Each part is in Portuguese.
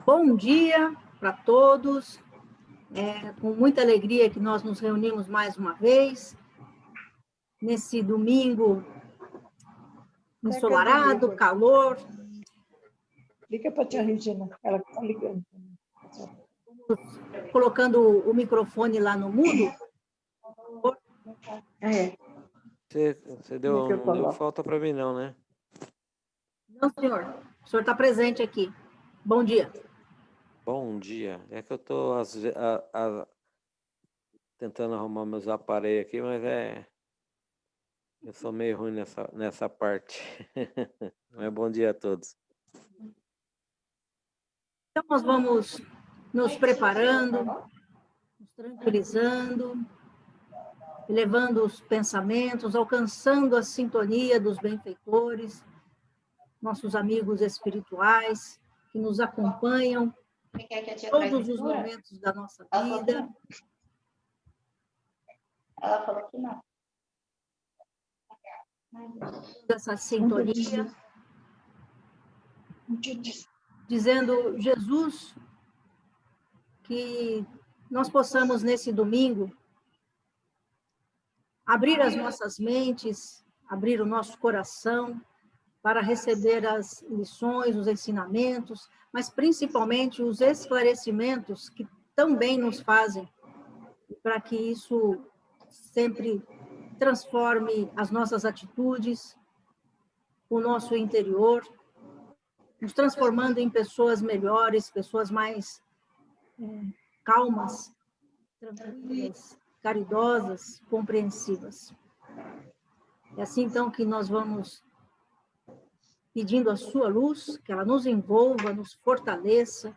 Bom dia para todos. Com muita alegria que nós nos reunimos mais uma vez, nesse domingo ensolarado, calor. Liga para a tia Regina, ela está ligando. Colocando o microfone lá no mudo. Você não deu falta para mim, não, né? Não, senhor. O senhor está presente aqui. Bom dia. Bom dia. É que eu estou tentando arrumar meus aparelhos aqui, mas eu sou meio ruim nessa parte. Mas bom dia a todos. Então, nós vamos nos preparando, nos tranquilizando, elevando os pensamentos, alcançando a sintonia dos benfeitores, nossos amigos espirituais, que nos acompanham em todos os momentos da nossa vida. Ela falou que não. Essa sintonia, dizendo, Jesus, que nós possamos, nesse domingo, abrir as nossas mentes, abrir o nosso coração para receber as lições, os ensinamentos, mas principalmente os esclarecimentos que tão bem nos fazem, para que isso sempre transforme as nossas atitudes, o nosso interior, nos transformando em pessoas melhores, pessoas mais calmas, tranquilas, caridosas, compreensivas. É assim, então, que nós vamos pedindo a sua luz, que ela nos envolva, nos fortaleça,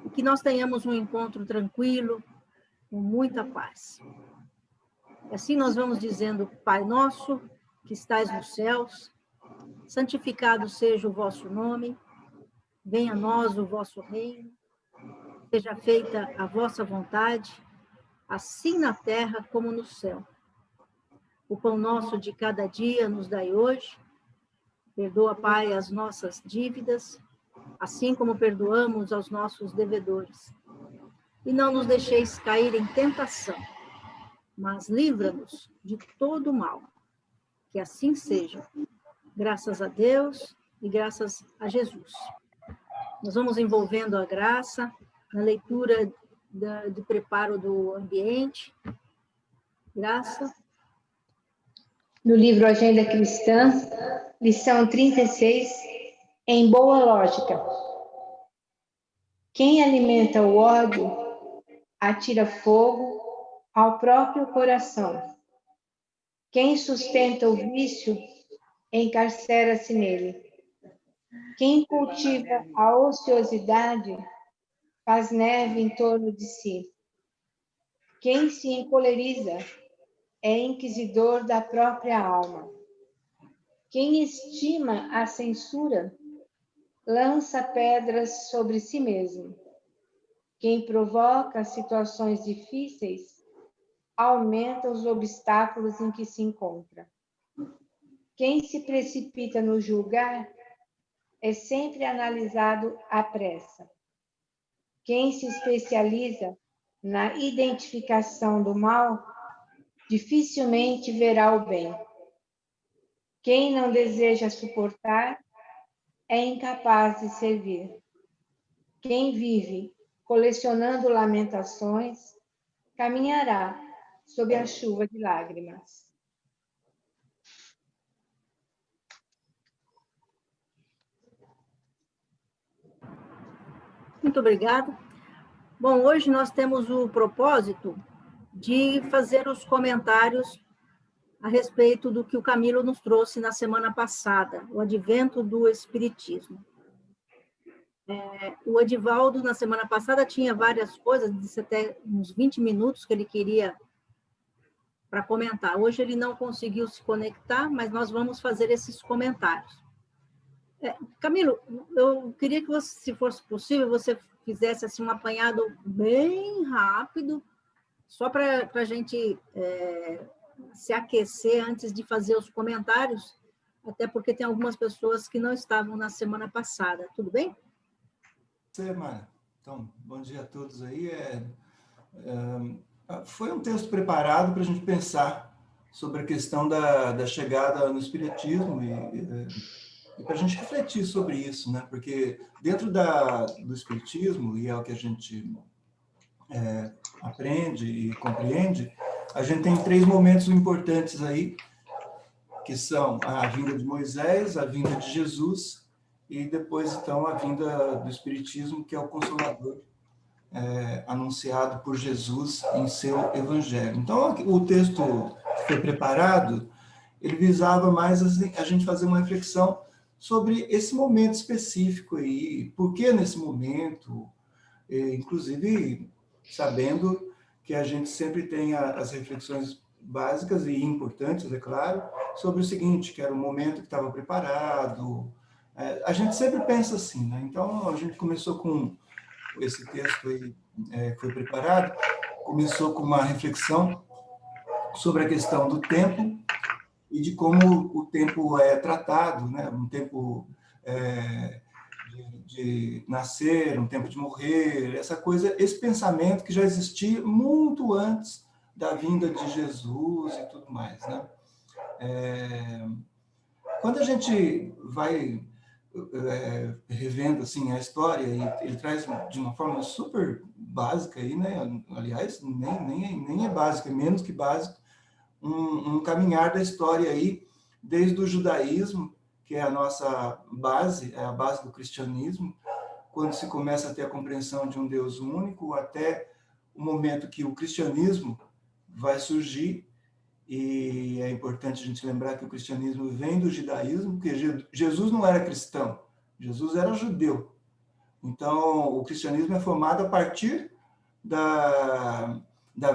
e que nós tenhamos um encontro tranquilo, com muita paz. E assim nós vamos dizendo, Pai nosso, que estais nos céus, santificado seja o vosso nome, venha a nós o vosso reino, seja feita a vossa vontade, assim na terra como no céu. O pão nosso de cada dia nos dai hoje, perdoa, Pai, as nossas dívidas, assim como perdoamos aos nossos devedores. E não nos deixeis cair em tentação, mas livra-nos de todo o mal. Que assim seja. Graças a Deus e graças a Jesus. Nós vamos envolvendo a graça na leitura de preparo do ambiente. Graça. No livro Agenda Cristã, lição 36, em boa lógica. Quem alimenta o ódio, atira fogo ao próprio coração. Quem sustenta o vício, encarcera-se nele. Quem cultiva a ociosidade, faz neve em torno de si. Quem se encoleriza, é inquisidor da própria alma. Quem estima a censura, lança pedras sobre si mesmo. Quem provoca situações difíceis, aumenta os obstáculos em que se encontra. Quem se precipita no julgar, é sempre analisado à pressa. Quem se especializa na identificação do mal, dificilmente verá o bem. Quem não deseja suportar é incapaz de servir. Quem vive colecionando lamentações caminhará sob a chuva de lágrimas. Muito obrigada. Bom, hoje nós temos o propósito de fazer os comentários a respeito do que o Camilo nos trouxe na semana passada, o advento do Espiritismo. O Edivaldo, na semana passada, tinha várias coisas, disse até uns 20 minutos que ele queria para comentar. Hoje ele não conseguiu se conectar, mas nós vamos fazer esses comentários. Camilo, eu queria que você, se fosse possível, você fizesse assim, um apanhado bem rápido, só para a gente se aquecer antes de fazer os comentários, até porque tem algumas pessoas que não estavam na semana passada. Tudo bem? Mara. Então, bom dia a todos aí. Foi um texto preparado para a gente pensar sobre a questão da chegada no Espiritismo e para a gente refletir sobre isso, né? Porque dentro do Espiritismo, e é o que a gente aprende e compreende, a gente tem 3 momentos importantes aí, que são a vinda de Moisés, a vinda de Jesus e depois, então, a vinda do Espiritismo, que é o Consolador, anunciado por Jesus em seu Evangelho. Então, o texto que foi preparado, ele visava mais a gente fazer uma reflexão sobre esse momento específico aí, por que nesse momento, inclusive sabendo que a gente sempre tem as reflexões básicas e importantes, é claro, sobre o seguinte, que era o momento que estava preparado. A gente sempre pensa assim, né? Então, a gente começou com esse texto aí, que foi preparado, começou com uma reflexão sobre a questão do tempo e de como o tempo é tratado, né? Um tempo de nascer, um tempo de morrer, essa coisa, esse pensamento que já existia muito antes da vinda de Jesus e tudo mais, né? Quando a gente vai revendo assim a história, e ele traz de uma forma super básica aí, né? Aliás, nem é básica, é menos que básico, um caminhar da história aí, desde o judaísmo, que é a nossa base, é a base do cristianismo, quando se começa a ter a compreensão de um Deus único, até o momento que o cristianismo vai surgir. E é importante a gente lembrar que o cristianismo vem do judaísmo, porque Jesus não era cristão, Jesus era judeu. Então, o cristianismo é formado a partir da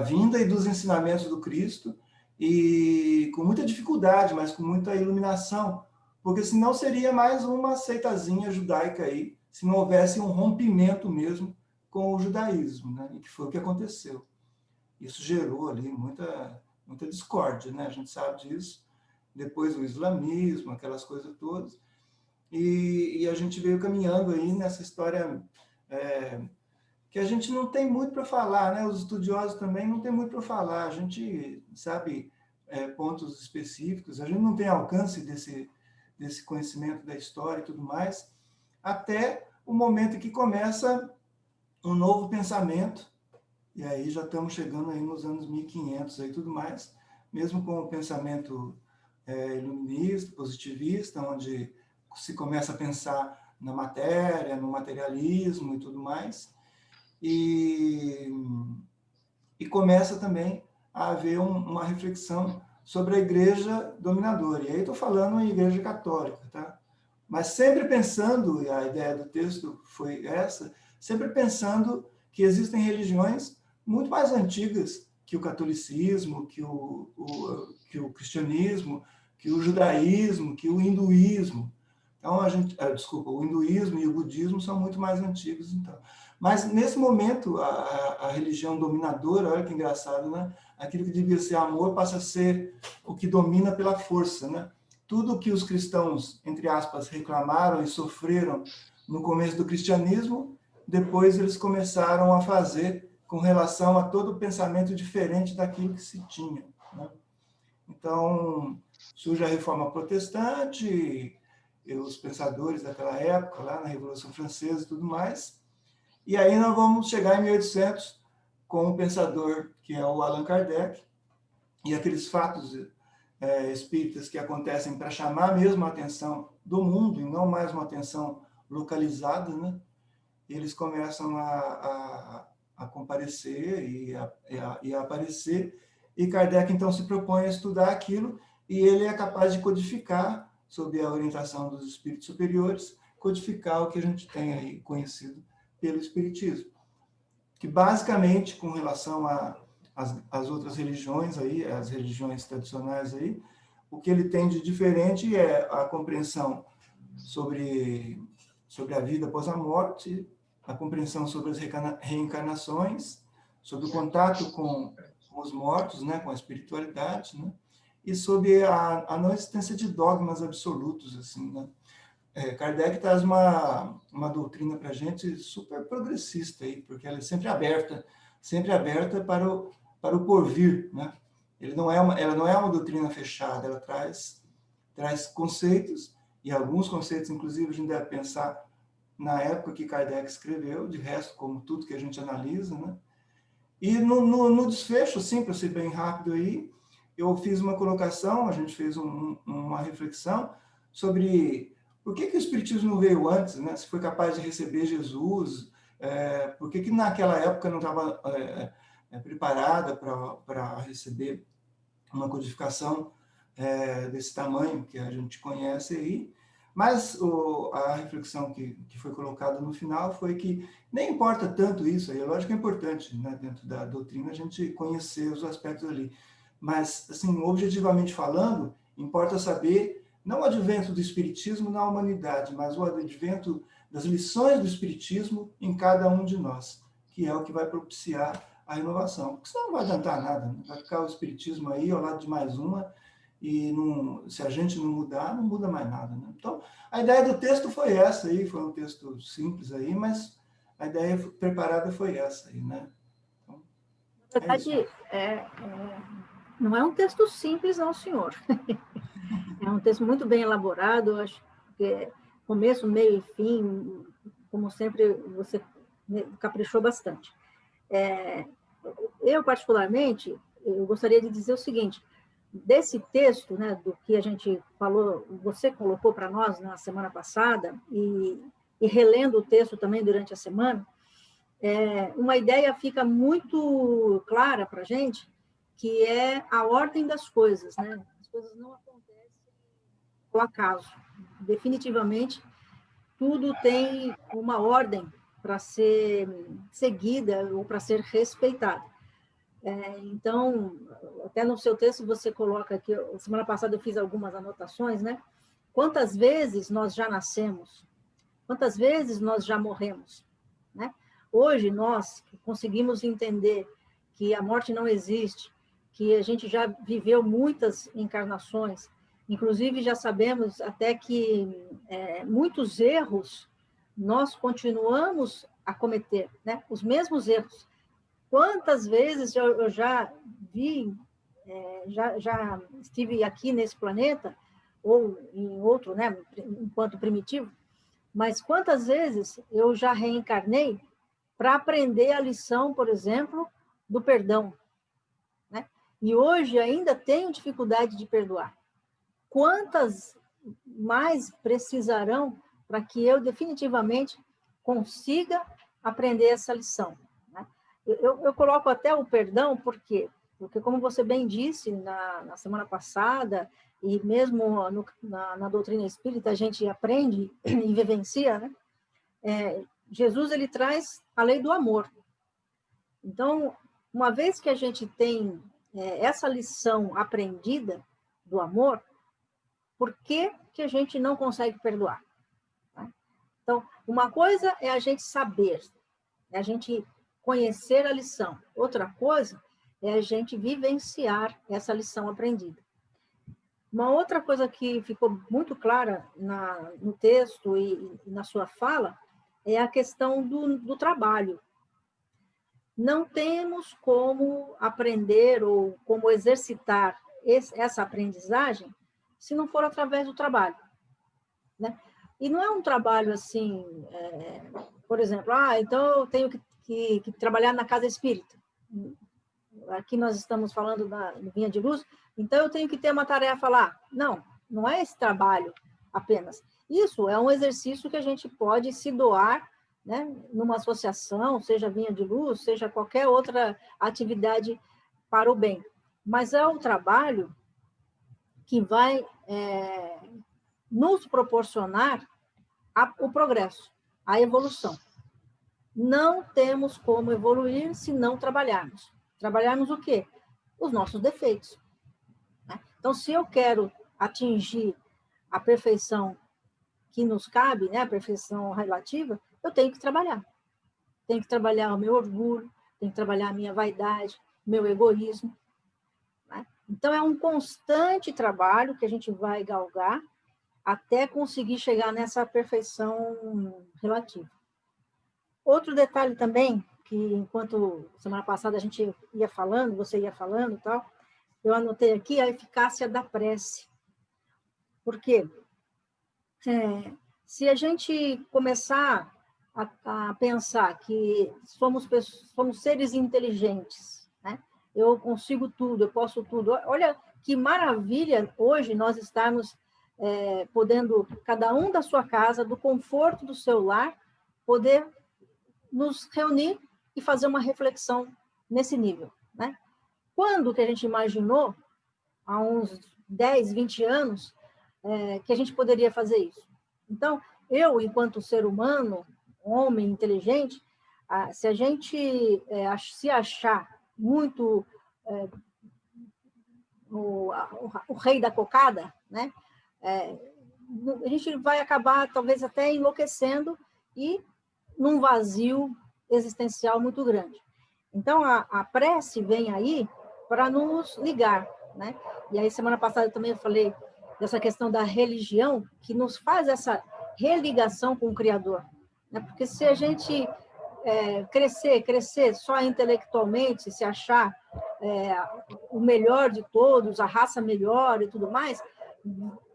vinda e dos ensinamentos do Cristo, e com muita dificuldade, mas com muita iluminação, porque senão seria mais uma seitazinha judaica aí, se não houvesse um rompimento mesmo com o judaísmo, né? E que foi o que aconteceu. Isso gerou ali muita discórdia, né? A gente sabe disso. Depois o islamismo, aquelas coisas todas. E a gente veio caminhando aí nessa história que a gente não tem muito para falar, né? Os estudiosos também não tem muito para falar. A gente sabe pontos específicos, a gente não tem alcance desse conhecimento da história e tudo mais, até o momento que começa um novo pensamento. E aí já estamos chegando aí nos anos 1500 e tudo mais, mesmo com o pensamento iluminista, positivista, onde se começa a pensar na matéria, no materialismo e tudo mais, e começa também a haver uma reflexão sobre a igreja dominadora. E aí estou falando em igreja católica, tá? Mas sempre pensando, e a ideia do texto foi essa, sempre pensando que existem religiões muito mais antigas que o catolicismo, que o cristianismo, que o judaísmo, que o hinduísmo. Então, o hinduísmo e o budismo são muito mais antigos, então. Mas, nesse momento, a religião dominadora, olha que engraçado, né? Aquilo que devia ser amor passa a ser o que domina pela força, né? Tudo que os cristãos, entre aspas, reclamaram e sofreram no começo do cristianismo, depois eles começaram a fazer com relação a todo o pensamento diferente daquilo que se tinha, né? Então, surge a Reforma Protestante, e os pensadores daquela época, lá na Revolução Francesa e tudo mais, e aí nós vamos chegar em 1800 com um pensador que é o Allan Kardec, e aqueles fatos espíritas que acontecem para chamar mesmo a atenção do mundo, e não mais uma atenção localizada, né? Eles começam a comparecer e a aparecer, e Kardec, então, se propõe a estudar aquilo, e ele é capaz de codificar, sob a orientação dos espíritos superiores, codificar o que a gente tem aí conhecido pelo Espiritismo, que basicamente, com relação às outras religiões, aí, as religiões tradicionais, aí, o que ele tem de diferente é a compreensão sobre a vida após a morte, a compreensão sobre as reencarnações, sobre o contato com os mortos, né, com a espiritualidade, né, e sobre a não existência de dogmas absolutos, assim, né? Kardec traz uma doutrina para a gente super progressista, aí, porque ela é sempre aberta para o porvir, né? Ela não é uma doutrina fechada, ela traz conceitos, e alguns conceitos, inclusive, a gente deve pensar na época que Kardec escreveu, de resto, como tudo que a gente analisa, né? E no desfecho, assim, para ser bem rápido aí, eu fiz uma colocação, a gente fez uma reflexão sobre por que o Espiritismo não veio antes, né? Se foi capaz de receber Jesus, por que naquela época não estava preparada para receber uma codificação desse tamanho que a gente conhece aí. Mas a reflexão que foi colocada no final foi que nem importa tanto isso, aí é lógico que é importante, né, dentro da doutrina, a gente conhecer os aspectos ali. Mas, assim, objetivamente falando, importa saber não o advento do Espiritismo na humanidade, mas o advento das lições do Espiritismo em cada um de nós, que é o que vai propiciar a renovação. Porque senão não vai adiantar nada, né? Vai ficar o Espiritismo aí ao lado de mais uma, e se a gente não mudar, não muda mais nada, né? Então, a ideia do texto foi essa aí, foi um texto simples aí, mas a ideia preparada foi essa aí, né? Então, na verdade, não é um texto simples, não, senhor. É um texto muito bem elaborado, acho que começo, meio e fim, como sempre, você caprichou bastante. Eu, particularmente, eu gostaria de dizer o seguinte: desse texto, né, do que a gente falou, você colocou para nós na semana passada, e relendo o texto também durante a semana, uma ideia fica muito clara para a gente, que é a ordem das coisas, né? As coisas não acontecem ao acaso. Definitivamente, tudo tem uma ordem para ser seguida ou para ser respeitada. Então, até no seu texto você coloca aqui, semana passada eu fiz algumas anotações, né? Quantas vezes nós já nascemos? Quantas vezes nós já morremos? Né? Hoje nós conseguimos entender que a morte não existe, que a gente já viveu muitas encarnações, inclusive já sabemos até que muitos erros nós continuamos a cometer, né? Os mesmos erros. Quantas vezes eu já vi, já estive aqui nesse planeta, ou em outro, né, enquanto primitivo, mas quantas vezes eu já reencarnei para aprender a lição, por exemplo, do perdão, né? E hoje ainda tenho dificuldade de perdoar. Quantas mais precisarão para que eu definitivamente consiga aprender essa lição? Eu coloco até o perdão, por quê? Porque, como você bem disse na semana passada, e mesmo na doutrina espírita, a gente aprende e vivencia, né? Jesus, ele traz a lei do amor. Então, uma vez que a gente tem essa lição aprendida do amor, por que a gente não consegue perdoar? Né? Então, uma coisa é a gente saber, é a gente conhecer a lição. Outra coisa é a gente vivenciar essa lição aprendida. Uma outra coisa que ficou muito clara no texto e na sua fala é a questão do trabalho. Não temos como aprender ou como exercitar essa aprendizagem se não for através do trabalho, né? E não é um trabalho assim, por exemplo, então eu tenho que trabalhar na casa espírita. Aqui nós estamos falando no Vinha de Luz, então eu tenho que ter uma tarefa lá. Não, não é esse trabalho apenas. Isso é um exercício que a gente pode se doar, né, numa associação, seja Vinha de Luz, seja qualquer outra atividade para o bem. Mas é um trabalho que vai nos proporcionar o progresso, a evolução. Não temos como evoluir se não trabalharmos. Trabalharmos o quê? Os nossos defeitos. Né? Então, se eu quero atingir a perfeição que nos cabe, né, a perfeição relativa, eu tenho que trabalhar. Tenho que trabalhar o meu orgulho, tenho que trabalhar a minha vaidade, meu egoísmo. Né? Então, é um constante trabalho que a gente vai galgar até conseguir chegar nessa perfeição relativa. Outro detalhe também, que enquanto semana passada a gente ia falando, você ia falando e tal, eu anotei aqui a eficácia da prece. Por quê? Se a gente começar a pensar que somos seres inteligentes, né? Eu consigo tudo, eu posso tudo. Olha que maravilha hoje nós estarmos podendo, cada um da sua casa, do conforto do seu lar, poder nos reunir e fazer uma reflexão nesse nível, né? Quando que a gente imaginou, há uns 10, 20 anos, que a gente poderia fazer isso? Então, eu, enquanto ser humano, homem inteligente, se a gente se achar muito o rei da cocada, né? A gente vai acabar, talvez, até enlouquecendo e num vazio existencial muito grande. Então, a prece vem aí para nos ligar, né? E aí, semana passada, eu também falei dessa questão da religião, que nos faz essa religação com o Criador, né? Porque se a gente crescer só intelectualmente, se achar o melhor de todos, a raça melhor e tudo mais,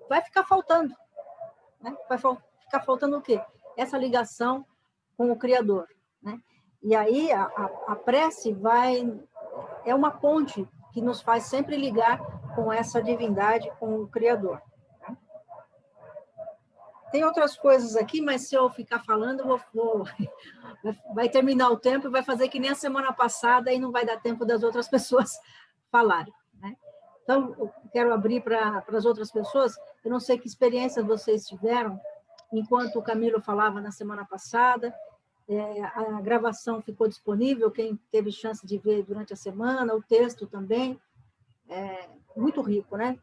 vai ficar faltando, né? Vai ficar faltando o quê? Essa ligação com o Criador, né? E aí a prece é uma ponte que nos faz sempre ligar com essa divindade, com o Criador. Tá? Tem outras coisas aqui, mas se eu ficar falando, vai terminar o tempo e vai fazer que nem a semana passada e não vai dar tempo das outras pessoas falarem, né? Então, eu quero abrir para as outras pessoas. Eu não sei que experiências vocês tiveram enquanto o Camilo falava na semana passada. A gravação ficou disponível, quem teve chance de ver durante a semana, o texto também. Muito rico, né?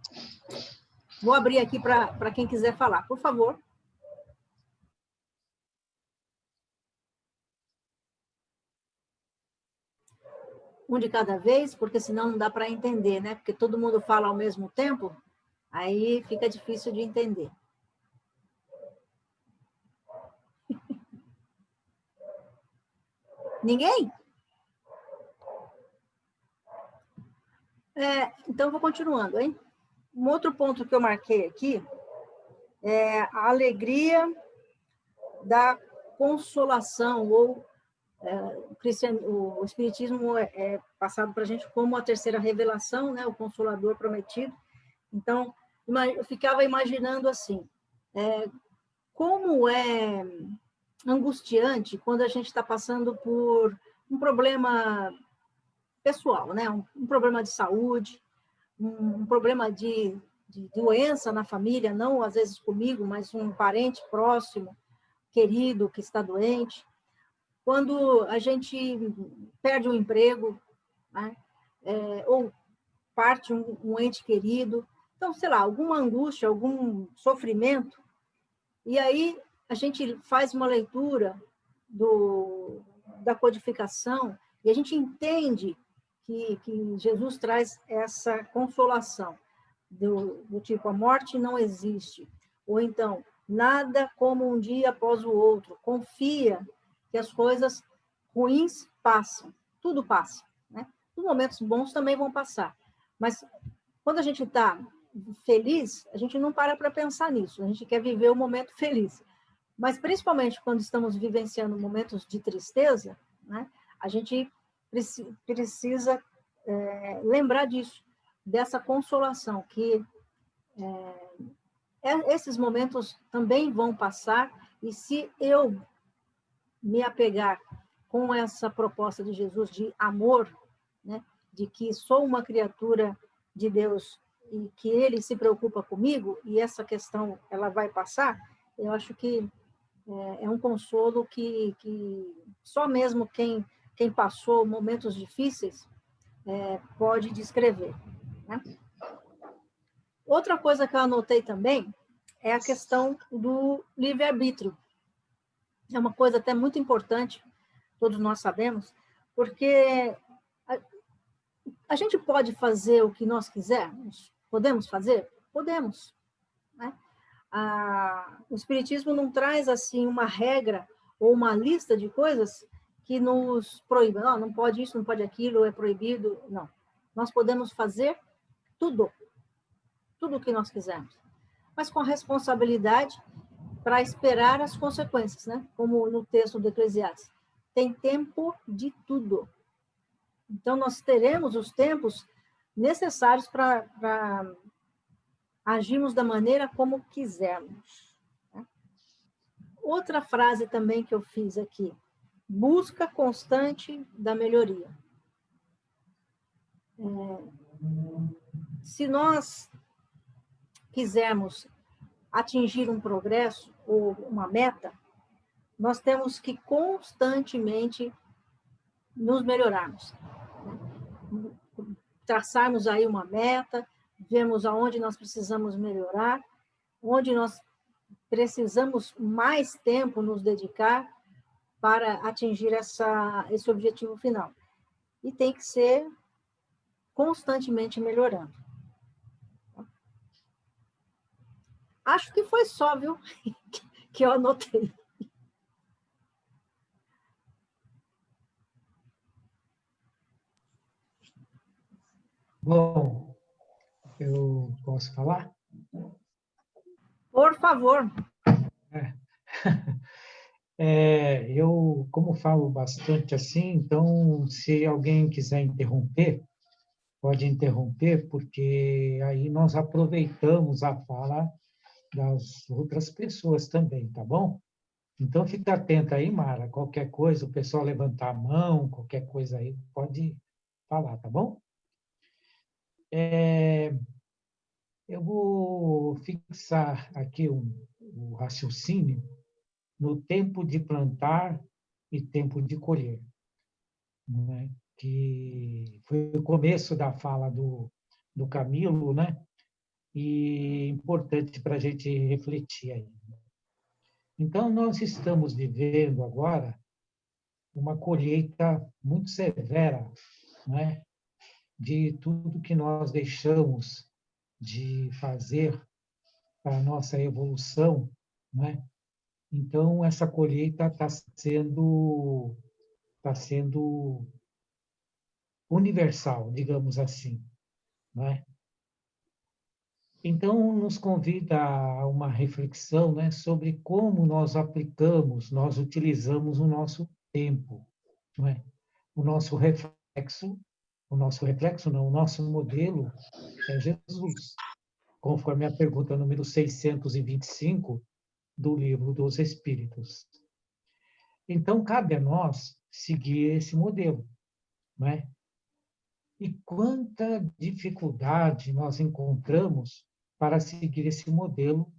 Vou abrir aqui para quem quiser falar, por favor. Um de cada vez, porque senão não dá para entender, né? Porque todo mundo fala ao mesmo tempo, aí fica difícil de entender. Ninguém? Então, eu vou continuando, hein? Um outro ponto que eu marquei aqui é a alegria da consolação, ou o Espiritismo é passado para a gente como a terceira revelação, né? O Consolador prometido. Então, eu ficava imaginando assim, como é angustiante quando a gente está passando por um problema pessoal, né? Um problema de saúde, um problema de doença na família, não às vezes comigo, mas um parente próximo, querido, que está doente. Quando a gente perde um emprego, né? Ou parte um ente querido. Então, sei lá, alguma angústia, algum sofrimento. E aí a gente faz uma leitura da codificação e a gente entende que Jesus traz essa consolação do tipo, a morte não existe. Ou então, nada como um dia após o outro. Confia que as coisas ruins passam. Tudo passa, né? Os momentos bons também vão passar. Mas quando a gente está feliz, a gente não para pensar nisso. A gente quer viver o momento feliz. Mas, principalmente, quando estamos vivenciando momentos de tristeza, né, a gente precisa lembrar disso, dessa consolação, que esses momentos também vão passar, e se eu me apegar com essa proposta de Jesus de amor, né, de que sou uma criatura de Deus e que Ele se preocupa comigo, e essa questão ela vai passar, eu acho que é um consolo que só mesmo quem passou momentos difíceis pode descrever, né? Outra coisa que eu anotei também é a questão do livre-arbítrio. É uma coisa até muito importante, todos nós sabemos, porque A gente pode fazer o que nós quisermos? Podemos fazer? Podemos, né? O Espiritismo não traz, assim, uma regra ou uma lista de coisas que nos proíba. Não, não pode isso, não pode aquilo, é proibido. Não. Nós podemos fazer tudo o que nós quisermos, mas com a responsabilidade para esperar as consequências, né? Como no texto do Eclesiastes. Tem tempo de tudo. Então, nós teremos os tempos necessários para agirmos da maneira como quisermos. Né? Outra frase também que eu fiz aqui. Busca constante da melhoria. Se nós quisermos atingir um progresso ou uma meta, nós temos que constantemente nos melhorarmos. Traçarmos aí uma meta, vemos aonde nós precisamos melhorar, onde nós precisamos mais tempo nos dedicar para atingir esse objetivo final. E tem que ser constantemente melhorando. Acho que foi só, viu, que eu anotei. Bom, eu posso falar? Por favor. Eu, como falo bastante assim, então, se alguém quiser interromper, pode interromper, porque aí nós aproveitamos a fala das outras pessoas também, tá bom? Então, fica atenta aí, Mara. Qualquer coisa, o pessoal levantar a mão, qualquer coisa aí, pode falar, tá bom? Eu vou fixar aqui o raciocínio no tempo de plantar e tempo de colher, né? Que foi o começo da fala do Camilo, né? E importante para a gente refletir aí. Então, nós estamos vivendo agora uma colheita muito severa, né? De tudo que nós deixamos de fazer para a nossa evolução, né? Então, essa colheita está sendo universal, digamos assim, né? Então, nos convida a uma reflexão, né, sobre como nós aplicamos, nós utilizamos o nosso tempo, não é? O nosso reflexo não, o nosso modelo é Jesus, conforme a pergunta número 625 do Livro dos Espíritos. Então, cabe a nós seguir esse modelo, não é? E quanta dificuldade nós encontramos para seguir esse modelo,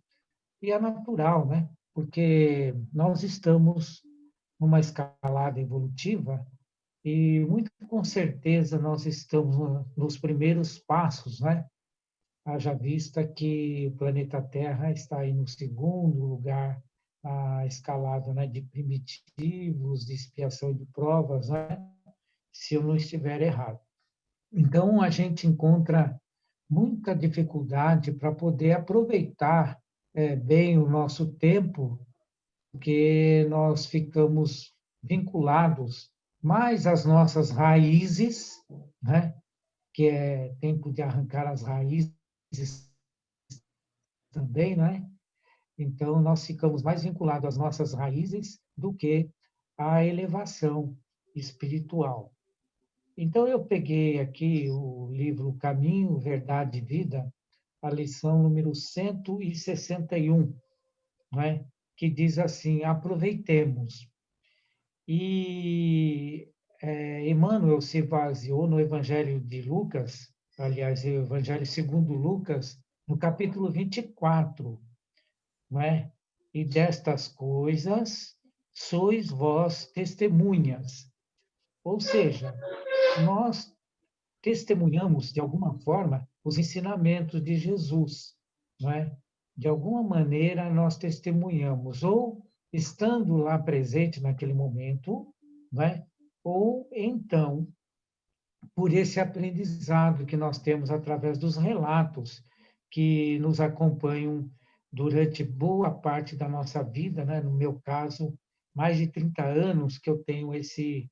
e é natural, né? Porque nós estamos numa escalada evolutiva e muito com certeza nós estamos nos primeiros passos, né? Haja vista que o planeta Terra está aí no segundo lugar, a escalada, né, de primitivos, de expiação e de provas, né? Se eu não estiver errado. Então, a gente encontra muita dificuldade para poder aproveitar bem o nosso tempo, porque nós ficamos vinculados mais às nossas raízes, né? Que é tempo de arrancar as raízes também, né? Então, nós ficamos mais vinculados às nossas raízes do que à elevação espiritual. Então, eu peguei aqui o livro Caminho, Verdade e Vida, a lição número 161, né? Que diz assim: aproveitemos. E Emmanuel se baseou no Evangelho de Lucas, aliás, o Evangelho segundo Lucas, no capítulo 24, não é? E destas coisas sois vós testemunhas. Ou seja, nós testemunhamos, de alguma forma, os ensinamentos de Jesus, não é? De alguma maneira, nós testemunhamos, ou estando lá presente naquele momento, não é? Ou então, por esse aprendizado que nós temos através dos relatos que nos acompanham durante boa parte da nossa vida, né? No meu caso, mais de 30 anos que eu tenho esse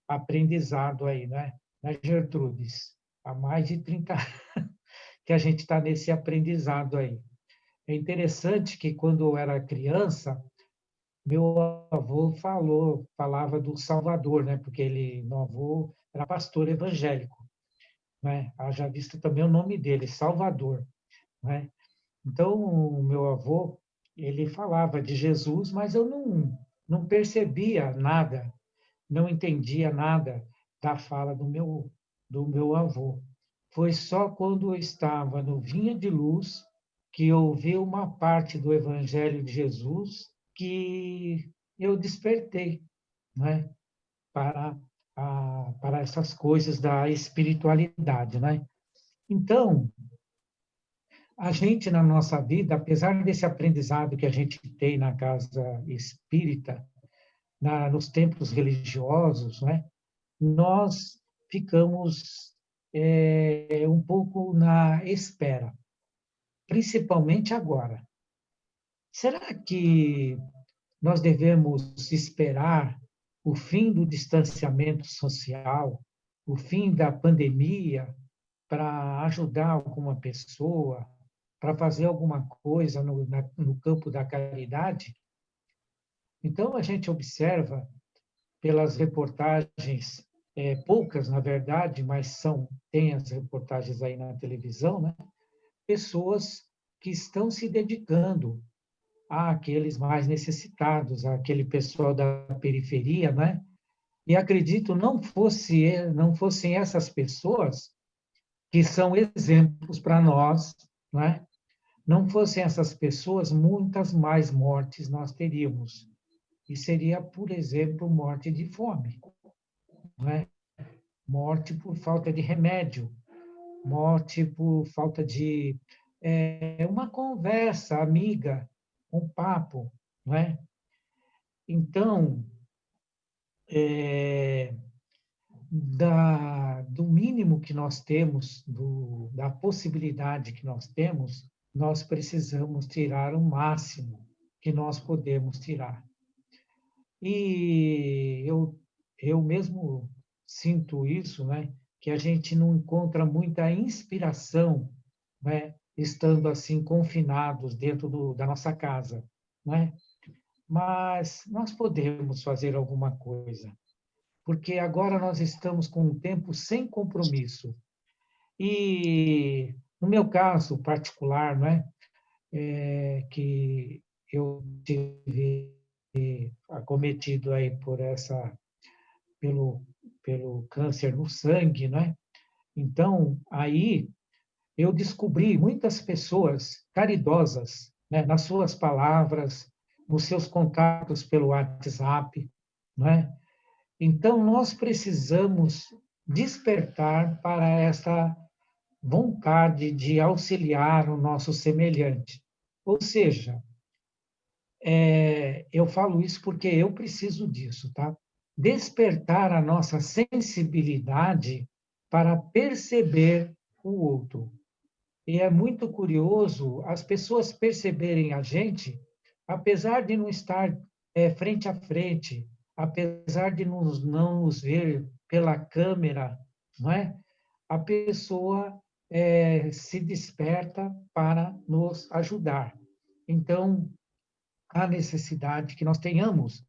aprendizado aí, né, Gertrudes? Há mais de 30 anos que a gente está nesse aprendizado aí. É interessante que, quando eu era criança, meu avô falava do Salvador, né? Porque meu avô era pastor evangélico, né? Haja visto também o nome dele, Salvador, né? Então, o meu avô, ele falava de Jesus, mas eu não percebia nada, não entendia nada da fala do meu avô. Foi só quando eu estava no Vinha de Luz que eu ouvi uma parte do Evangelho de Jesus que eu despertei, né, para, para essas coisas da espiritualidade, né? Então, a gente, na nossa vida, apesar desse aprendizado que a gente tem na casa espírita, nos templos religiosos, né, nós ficamos um pouco na espera, principalmente agora. Será que nós devemos esperar o fim do distanciamento social, o fim da pandemia, para ajudar alguma pessoa, para fazer alguma coisa no campo da caridade? Então, a gente observa pelas reportagens, poucas, na verdade, mas tem as reportagens aí na televisão, né? Pessoas que estão se dedicando àqueles mais necessitados, àquele pessoal da periferia, né? E acredito não fossem essas pessoas que são exemplos para nós, né? Não fossem essas pessoas, muitas mais mortes nós teríamos. E seria, por exemplo, morte de fome, né? Morte por falta de remédio, morte por falta de uma conversa amiga, um papo, não é? Então, do mínimo que nós temos, da possibilidade que nós temos, nós precisamos tirar o máximo que nós podemos tirar. E eu mesmo sinto isso, né? Que a gente não encontra muita inspiração, né? Estando assim confinados dentro da nossa casa, né? Mas nós podemos fazer alguma coisa, porque agora nós estamos com um tempo sem compromisso. E no meu caso particular, né? Que eu tive acometido aí pelo câncer no sangue, né? Então, aí eu descobri muitas pessoas caridosas, né, nas suas palavras, nos seus contatos pelo WhatsApp, né? Então, nós precisamos despertar para essa vontade de auxiliar o nosso semelhante. Ou seja, eu falo isso porque eu preciso disso, tá? Despertar a nossa sensibilidade para perceber o outro. E é muito curioso as pessoas perceberem a gente, apesar de não estar frente a frente, apesar de não nos ver pela câmera, não é? A pessoa se desperta para nos ajudar. Então, há necessidade que nós tenhamos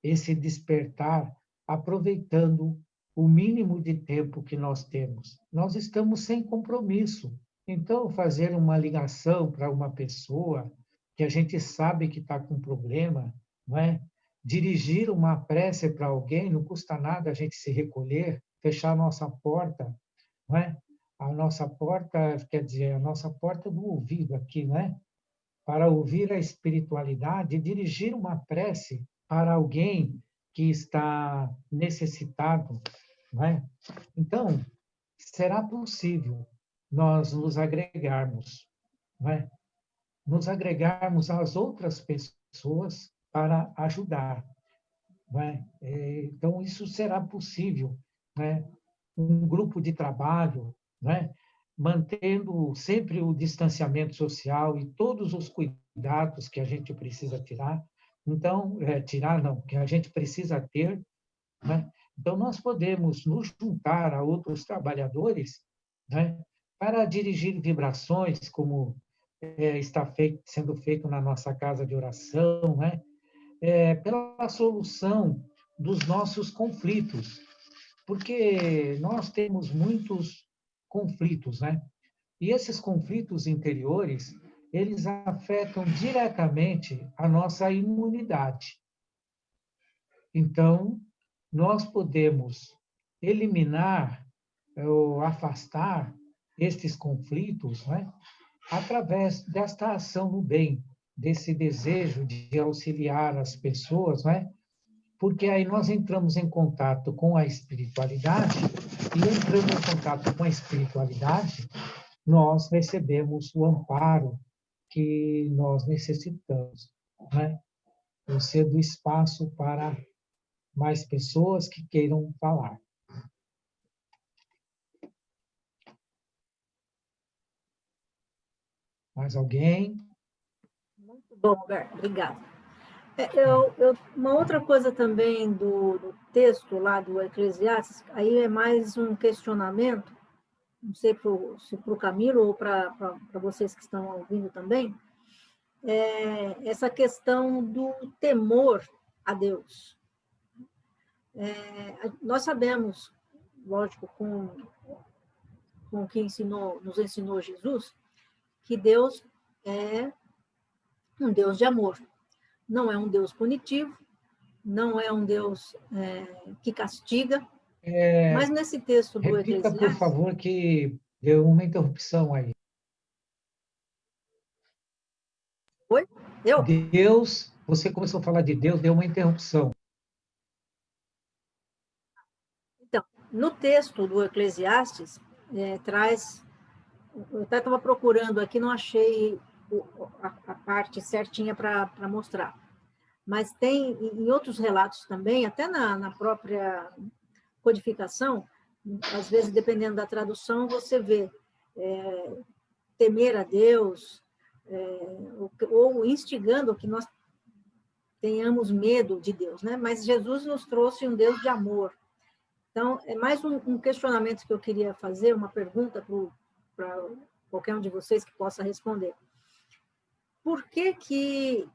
esse despertar, aproveitando o mínimo de tempo que nós temos. Nós estamos sem compromisso. Então, fazer uma ligação para uma pessoa que a gente sabe que está com problema, não é? Dirigir uma prece para alguém, não custa nada a gente se recolher, fechar a nossa porta, não é? A nossa porta, quer dizer, a nossa porta do ouvido aqui, né? Para ouvir a espiritualidade e dirigir uma prece para alguém que está necessitado, não é? Então, será possível nós nos agregarmos, não é? Nos agregarmos às outras pessoas para ajudar, não é? Então, isso será possível, né? um grupo de trabalho, né? Mantendo sempre o distanciamento social e todos os cuidados que a gente precisa tirar. Então, tirar não, que a gente precisa ter, né? Então, nós podemos nos juntar a outros trabalhadores, né? Para dirigir vibrações, como está sendo feito na nossa casa de oração, né? Pela solução dos nossos conflitos, porque nós temos muitos conflitos, né? E esses conflitos interiores, eles afetam diretamente a nossa imunidade. Então, nós podemos eliminar ou afastar estes conflitos, né? Através desta ação no bem, desse desejo de auxiliar as pessoas, né? Porque aí nós entramos em contato com a espiritualidade, e entrando em contato com a espiritualidade, nós recebemos o amparo que nós necessitamos, né? Eu cedo espaço para mais pessoas que queiram falar. Mais alguém? Muito bom, Roberto, obrigada. Uma outra coisa também do texto lá do Eclesiastes, aí é mais um questionamento, não sei se para o Camilo ou para vocês que estão ouvindo também, essa questão do temor a Deus. Nós sabemos, lógico, com o que nos ensinou Jesus, que Deus é um Deus de amor. Não é um Deus punitivo, não é um Deus que castiga, mas nesse texto do Repita, por Eclesiastes... favor, que deu uma interrupção aí. Oi? Eu? Deus, você começou a falar de Deus, deu uma interrupção. Então, no texto do Eclesiastes, traz... Eu até estava procurando aqui, não achei a parte certinha para mostrar. Mas tem, em outros relatos também, até na própria codificação, às vezes, dependendo da tradução, você vê temer a Deus, ou instigando que nós tenhamos medo de Deus, né? Mas Jesus nos trouxe um Deus de amor. Então, é mais um questionamento que eu queria fazer, uma pergunta para qualquer um de vocês que possa responder. Por que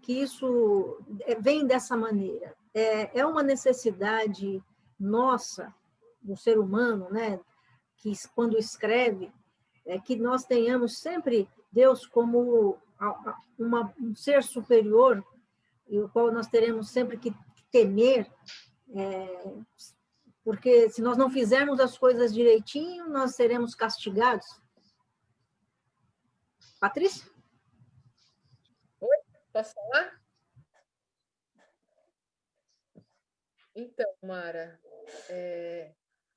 isso vem dessa maneira? É uma necessidade nossa, do ser humano, né? Que quando escreve, que nós tenhamos sempre Deus como um ser superior, e o qual nós teremos sempre que temer, porque se nós não fizermos as coisas direitinho, nós seremos castigados. Patrícia? Oi, posso falar? Então, Mara,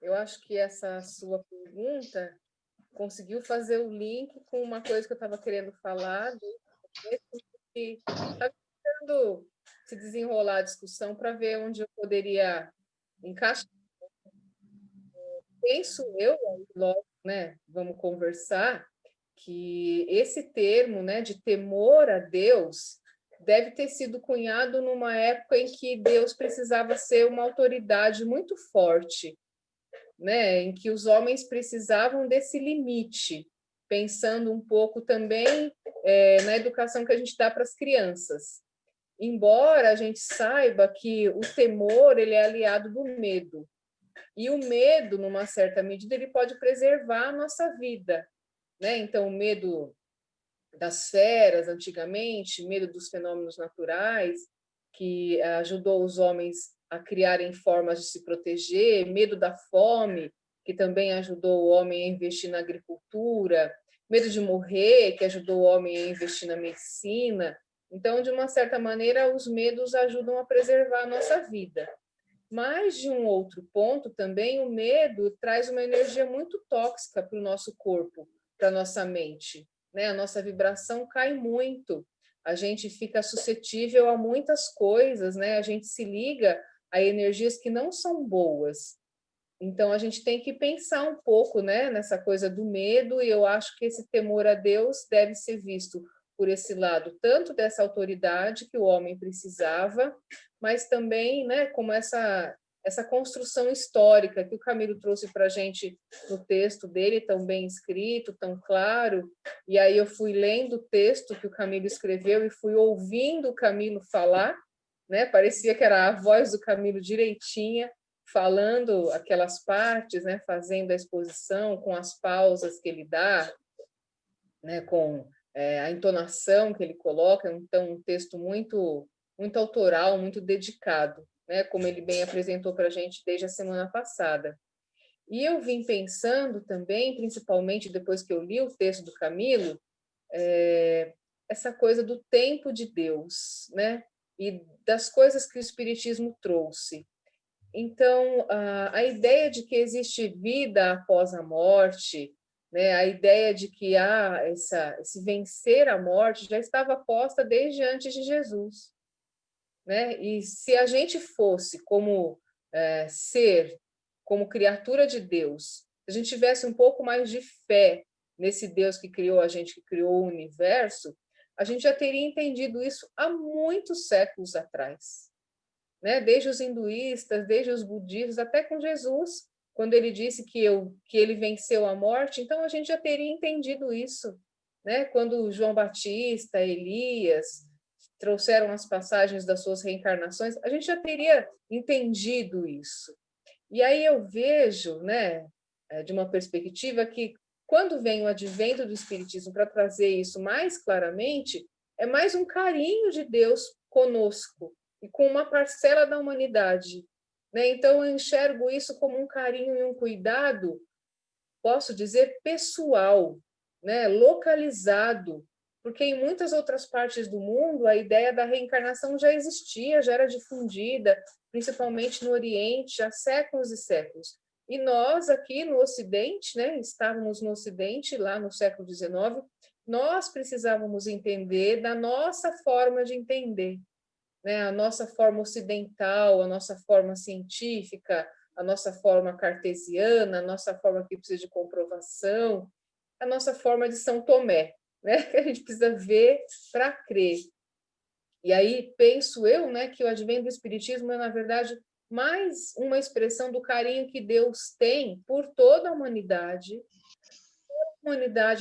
eu acho que essa sua pergunta conseguiu fazer o link com uma coisa que eu estava querendo falar, que estava tentando se desenrolar a discussão para ver onde eu poderia encaixar. Penso eu, logo, né, vamos conversar, que esse termo, né, de temor a Deus deve ter sido cunhado numa época em que Deus precisava ser uma autoridade muito forte, né, em que os homens precisavam desse limite, pensando um pouco também na educação que a gente dá para as crianças. Embora a gente saiba que o temor ele é aliado do medo, e o medo, numa certa medida, ele pode preservar a nossa vida, né? Então, o medo das feras, antigamente, medo dos fenômenos naturais, que ajudou os homens a criarem formas de se proteger, medo da fome, que também ajudou o homem a investir na agricultura, medo de morrer, que ajudou o homem a investir na medicina. Então, de uma certa maneira, os medos ajudam a preservar a nossa vida. Mas, de um outro ponto também, o medo traz uma energia muito tóxica para o nosso corpo, para a nossa mente, né? A nossa vibração cai muito, a gente fica suscetível a muitas coisas, né? A gente se liga a energias que não são boas. Então, a gente tem que pensar um pouco, né, nessa coisa do medo, e eu acho que esse temor a Deus deve ser visto por esse lado, tanto dessa autoridade que o homem precisava, mas também, né, como essa construção histórica que o Camilo trouxe para a gente no texto dele, tão bem escrito, tão claro, e aí eu fui lendo o texto que o Camilo escreveu e fui ouvindo o Camilo falar, né, parecia que era a voz do Camilo direitinha, falando aquelas partes, né, fazendo a exposição com as pausas que ele dá, né, com a entonação que ele coloca, então um texto muito autoral, muito dedicado, né, como ele bem apresentou para a gente desde a semana passada. E eu vim pensando também, principalmente depois que eu li o texto do Camilo, essa coisa do tempo de Deus, né, e das coisas que o Espiritismo trouxe. Então, a ideia de que existe vida após a morte, né, a ideia de que há esse vencer a morte já estava posta desde antes de Jesus, né? E se a gente fosse como ser, como criatura de Deus, se a gente tivesse um pouco mais de fé nesse Deus que criou a gente, que criou o universo, a gente já teria entendido isso há muitos séculos atrás, né? Desde os hinduístas, desde os budistas, até com Jesus, quando ele disse que ele venceu a morte, então a gente já teria entendido isso, né? Quando João Batista, Elias trouxeram as passagens das suas reencarnações, a gente já teria entendido isso. E aí eu vejo, né, de uma perspectiva que quando vem o advento do Espiritismo para trazer isso mais claramente, é mais um carinho de Deus conosco, e com uma parcela da humanidade, né? Então, eu enxergo isso como um carinho e um cuidado, posso dizer, pessoal, né? Localizado, porque em muitas outras partes do mundo a ideia da reencarnação já existia, já era difundida, principalmente no Oriente, há séculos e séculos. E nós aqui no Ocidente, né? Estávamos no Ocidente, lá no século XIX, nós precisávamos entender da nossa forma de entender, né, a nossa forma ocidental, a nossa forma científica, a nossa forma cartesiana, a nossa forma que precisa de comprovação, a nossa forma de São Tomé, né, que a gente precisa ver para crer. E aí penso eu, né, que o advento do Espiritismo é, na verdade, mais uma expressão do carinho que Deus tem por toda a humanidade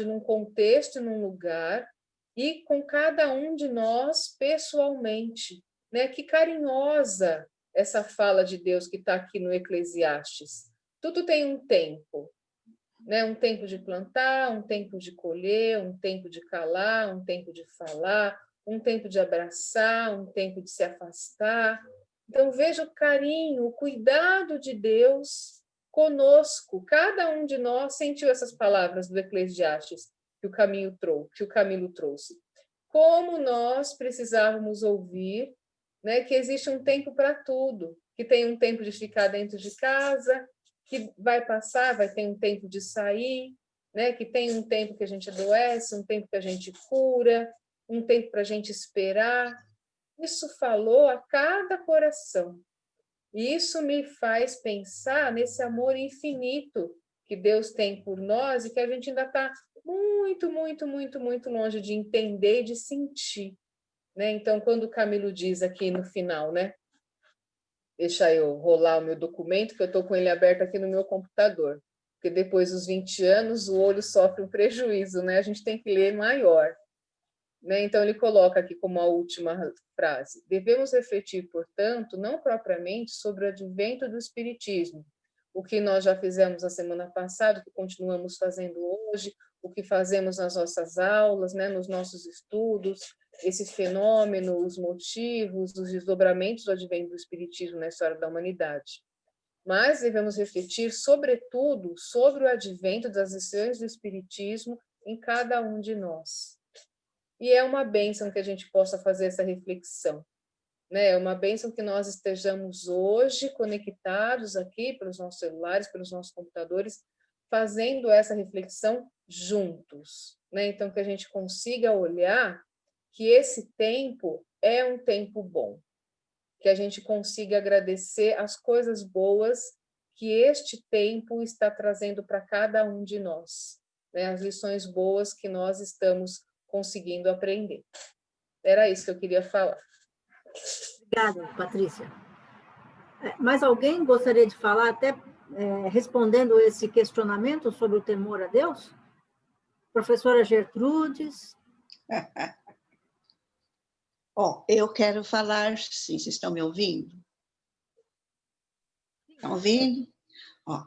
num contexto, num lugar, e com cada um de nós pessoalmente, né? Que carinhosa essa fala de Deus que está aqui no Eclesiastes. Tudo tem um tempo, né? Um tempo de plantar, um tempo de colher, um tempo de calar, um tempo de falar, um tempo de abraçar, um tempo de se afastar. Então, veja o carinho, o cuidado de Deus conosco. Cada um de nós sentiu essas palavras do Eclesiastes que o Camilo trouxe. Como nós precisávamos ouvir, né, que existe um tempo para tudo, que tem um tempo de ficar dentro de casa, que vai passar, vai ter um tempo de sair, né, que tem um tempo que a gente adoece, um tempo que a gente cura, um tempo para a gente esperar. Isso falou a cada coração. E isso me faz pensar nesse amor infinito que Deus tem por nós e que a gente ainda está muito, muito, muito, muito longe de entender e de sentir, né? Então, quando o Camilo diz aqui no final, né? Deixa eu rolar o meu documento, que eu estou com ele aberto aqui no meu computador, porque depois dos 20 anos o olho sofre um prejuízo, né? A gente tem que ler maior. Né? Então, ele coloca aqui como a última frase: devemos refletir, portanto, não propriamente sobre o advento do Espiritismo, o que nós já fizemos a semana passada, o que continuamos fazendo hoje, o que fazemos nas nossas aulas, né, nos nossos estudos, esse fenômeno, os motivos, os desdobramentos do advento do Espiritismo na história da humanidade. Mas devemos refletir, sobretudo, sobre o advento das lições do Espiritismo em cada um de nós. E é uma bênção que a gente possa fazer essa reflexão, né? É uma bênção que nós estejamos hoje conectados aqui pelos nossos celulares, pelos nossos computadores, fazendo essa reflexão juntos, né? Então, que a gente consiga olhar que esse tempo é um tempo bom, que a gente consiga agradecer as coisas boas que este tempo está trazendo para cada um de nós, né? As lições boas que nós estamos conseguindo aprender. Era isso que eu queria falar. Obrigada, Patrícia. Mais alguém gostaria de falar, até respondendo esse questionamento sobre o temor a Deus? Professora Gertrudes. Ó, eu quero falar, sim, vocês estão me ouvindo? Estão ouvindo? Ó,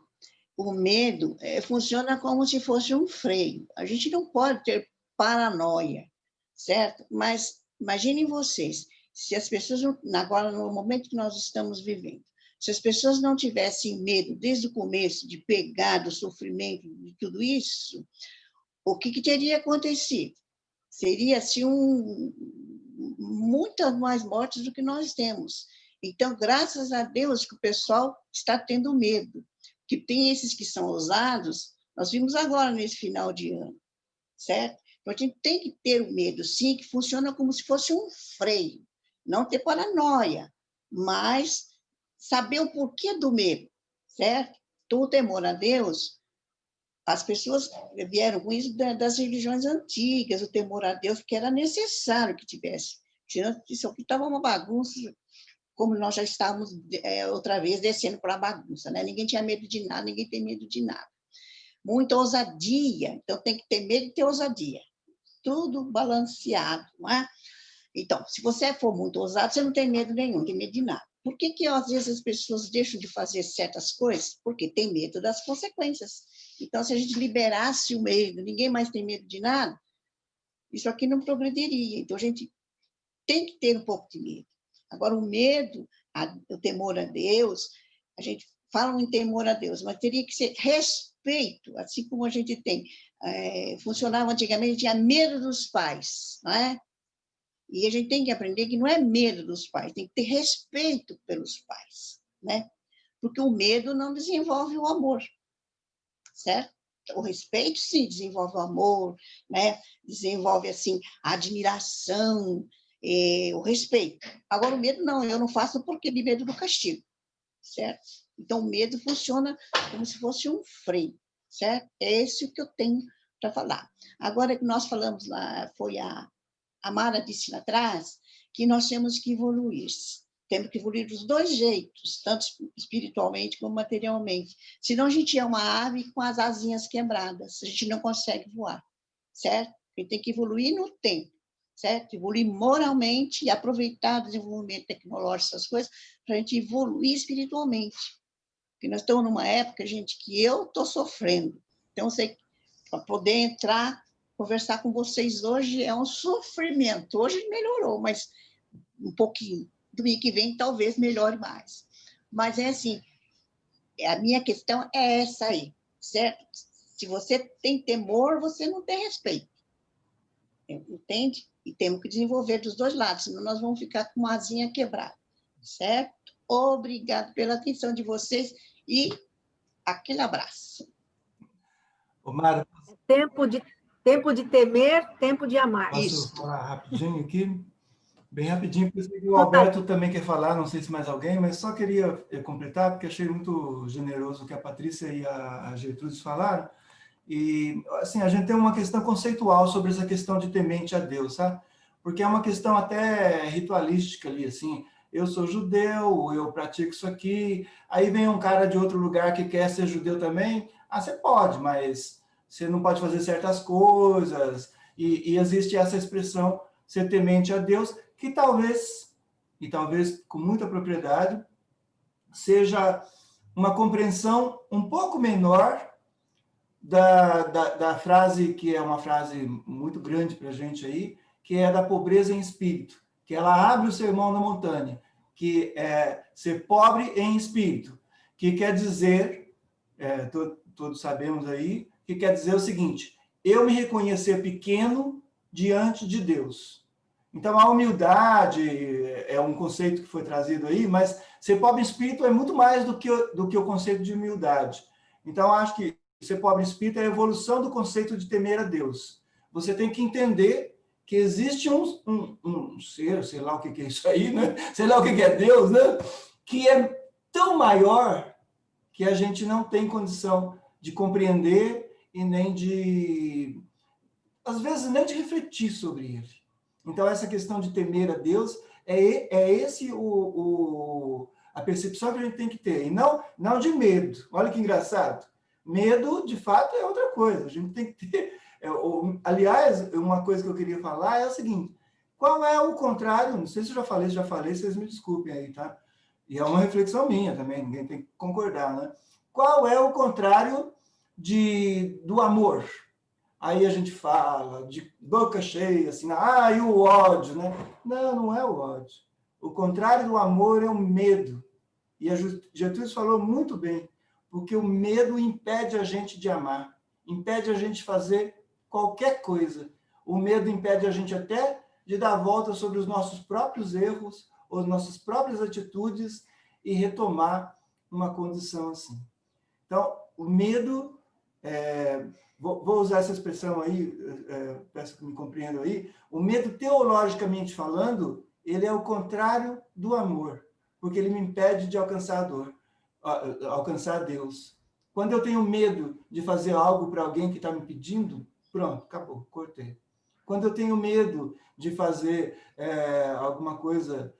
o medo funciona como se fosse um freio. A gente não pode ter paranoia, certo? Mas imaginem vocês, se as pessoas, agora no momento que nós estamos vivendo, se as pessoas não tivessem medo desde o começo de pegar do sofrimento, de tudo isso, o que teria acontecido? Seria assim muitas mais mortes do que nós temos. Então, graças a Deus que o pessoal está tendo medo, que tem esses que são ousados, nós vimos agora nesse final de ano, certo? Então, a gente tem que ter o medo, sim, que funciona como se fosse um freio, não ter paranoia, mas saber o porquê do medo, certo? Então, o temor a Deus, as pessoas vieram com isso das religiões antigas, o temor a Deus, porque era necessário que tivesse. Isso aqui estava uma bagunça, como nós já estávamos outra vez descendo para a bagunça, né? Ninguém tinha medo de nada, ninguém tem medo de nada. Muita ousadia, então tem que ter medo e ter ousadia. Tudo balanceado, não é? Então, se você for muito ousado, você não tem medo nenhum, não tem medo de nada. Por que às vezes as pessoas deixam de fazer certas coisas? Porque tem medo das consequências. Então, se a gente liberasse o medo, ninguém mais tem medo de nada, isso aqui não progrediria. Então, a gente tem que ter um pouco de medo. Agora, o medo, o temor a Deus, a gente fala em temor a Deus, mas teria que ser respeito, assim como a gente tem. Funcionava antigamente, tinha medo dos pais, não é? E a gente tem que aprender que não é medo dos pais, tem que ter respeito pelos pais, né? Porque o medo não desenvolve o amor, certo? O respeito, sim, desenvolve o amor, né? Desenvolve, assim, a admiração, o respeito. Agora, o medo, não, eu não faço porque de medo do castigo, certo? Então, o medo funciona como se fosse um freio, certo? É esse o que eu tenho para falar. Agora que nós falamos lá, foi a Mara disse lá atrás, que nós temos que evoluir. Temos que evoluir dos dois jeitos, tanto espiritualmente como materialmente. Senão a gente é uma ave com as asinhas quebradas, a gente não consegue voar, certo? A gente tem que evoluir no tempo, certo? Evoluir moralmente e aproveitar o desenvolvimento tecnológico, essas coisas, para a gente evoluir espiritualmente. Porque nós estamos numa época, gente, que eu estou sofrendo. Então, para poder entrar, conversar com vocês hoje é um sofrimento. Hoje melhorou, mas um pouquinho. Domingo que vem talvez melhore mais. Mas é assim, a minha questão é essa aí, certo? Se você tem temor, você não tem respeito. Entende? E temos que desenvolver dos dois lados, senão nós vamos ficar com uma asinha quebrada, certo? Obrigado pela atenção de vocês e aquele abraço. Ô, Mara, Tempo de temer, tempo de amar. Posso falar rapidinho aqui? Bem rapidinho, porque o Alberto também quer falar, não sei se mais alguém, mas só queria completar, porque achei muito generoso o que a Patrícia e a Gertrudes falaram. E, assim, a gente tem uma questão conceitual sobre essa questão de temente a Deus, sabe? Porque é uma questão até ritualística ali, assim, eu sou judeu, eu pratico isso aqui, aí vem um cara de outro lugar que quer ser judeu também, você pode, mas você não pode fazer certas coisas, e existe essa expressão, ser temente a Deus, que talvez, e talvez com muita propriedade, seja uma compreensão um pouco menor da frase, que é uma frase muito grande para a gente aí, que é da pobreza em espírito, que ela abre o sermão na montanha, que é ser pobre em espírito, que quer dizer, todos sabemos aí, que quer dizer o seguinte, eu me reconhecer pequeno diante de Deus. Então, a humildade é um conceito que foi trazido aí, mas ser pobre em espírito é muito mais do que o conceito de humildade. Então, acho que ser pobre em espírito é a evolução do conceito de temer a Deus. Você tem que entender que existe um ser, sei lá o que é isso aí, né? Sei lá o que é Deus, né? Que é tão maior que a gente não tem condição de compreender e nem de, às vezes, nem de refletir sobre ele. Então, essa questão de temer a Deus é esse a percepção que a gente tem que ter, e não de medo. Olha que engraçado. Medo, de fato, é outra coisa. A gente tem que ter... aliás, uma coisa que eu queria falar é o seguinte, qual é o contrário? Não sei se eu já falei, vocês me desculpem aí, tá? E é uma reflexão minha também, ninguém tem que concordar, né? Qual é o contrário do amor? Aí a gente fala de boca cheia, assim, e o ódio, né? Não é o ódio. O contrário do amor é o medo. E a Gertrudes falou muito bem, porque o medo impede a gente de amar, impede a gente de fazer qualquer coisa. O medo impede a gente até de dar a volta sobre os nossos próprios erros, ou as nossas próprias atitudes, e retomar uma condição assim. Então, o medo... Vou usar essa expressão aí, peço que me compreendam aí. O medo, teologicamente falando, ele é o contrário do amor, porque ele me impede de alcançar alcançar Deus. Quando eu tenho medo de fazer algo para alguém que está me pedindo, pronto, acabou, cortei. Quando eu tenho medo de fazer alguma coisa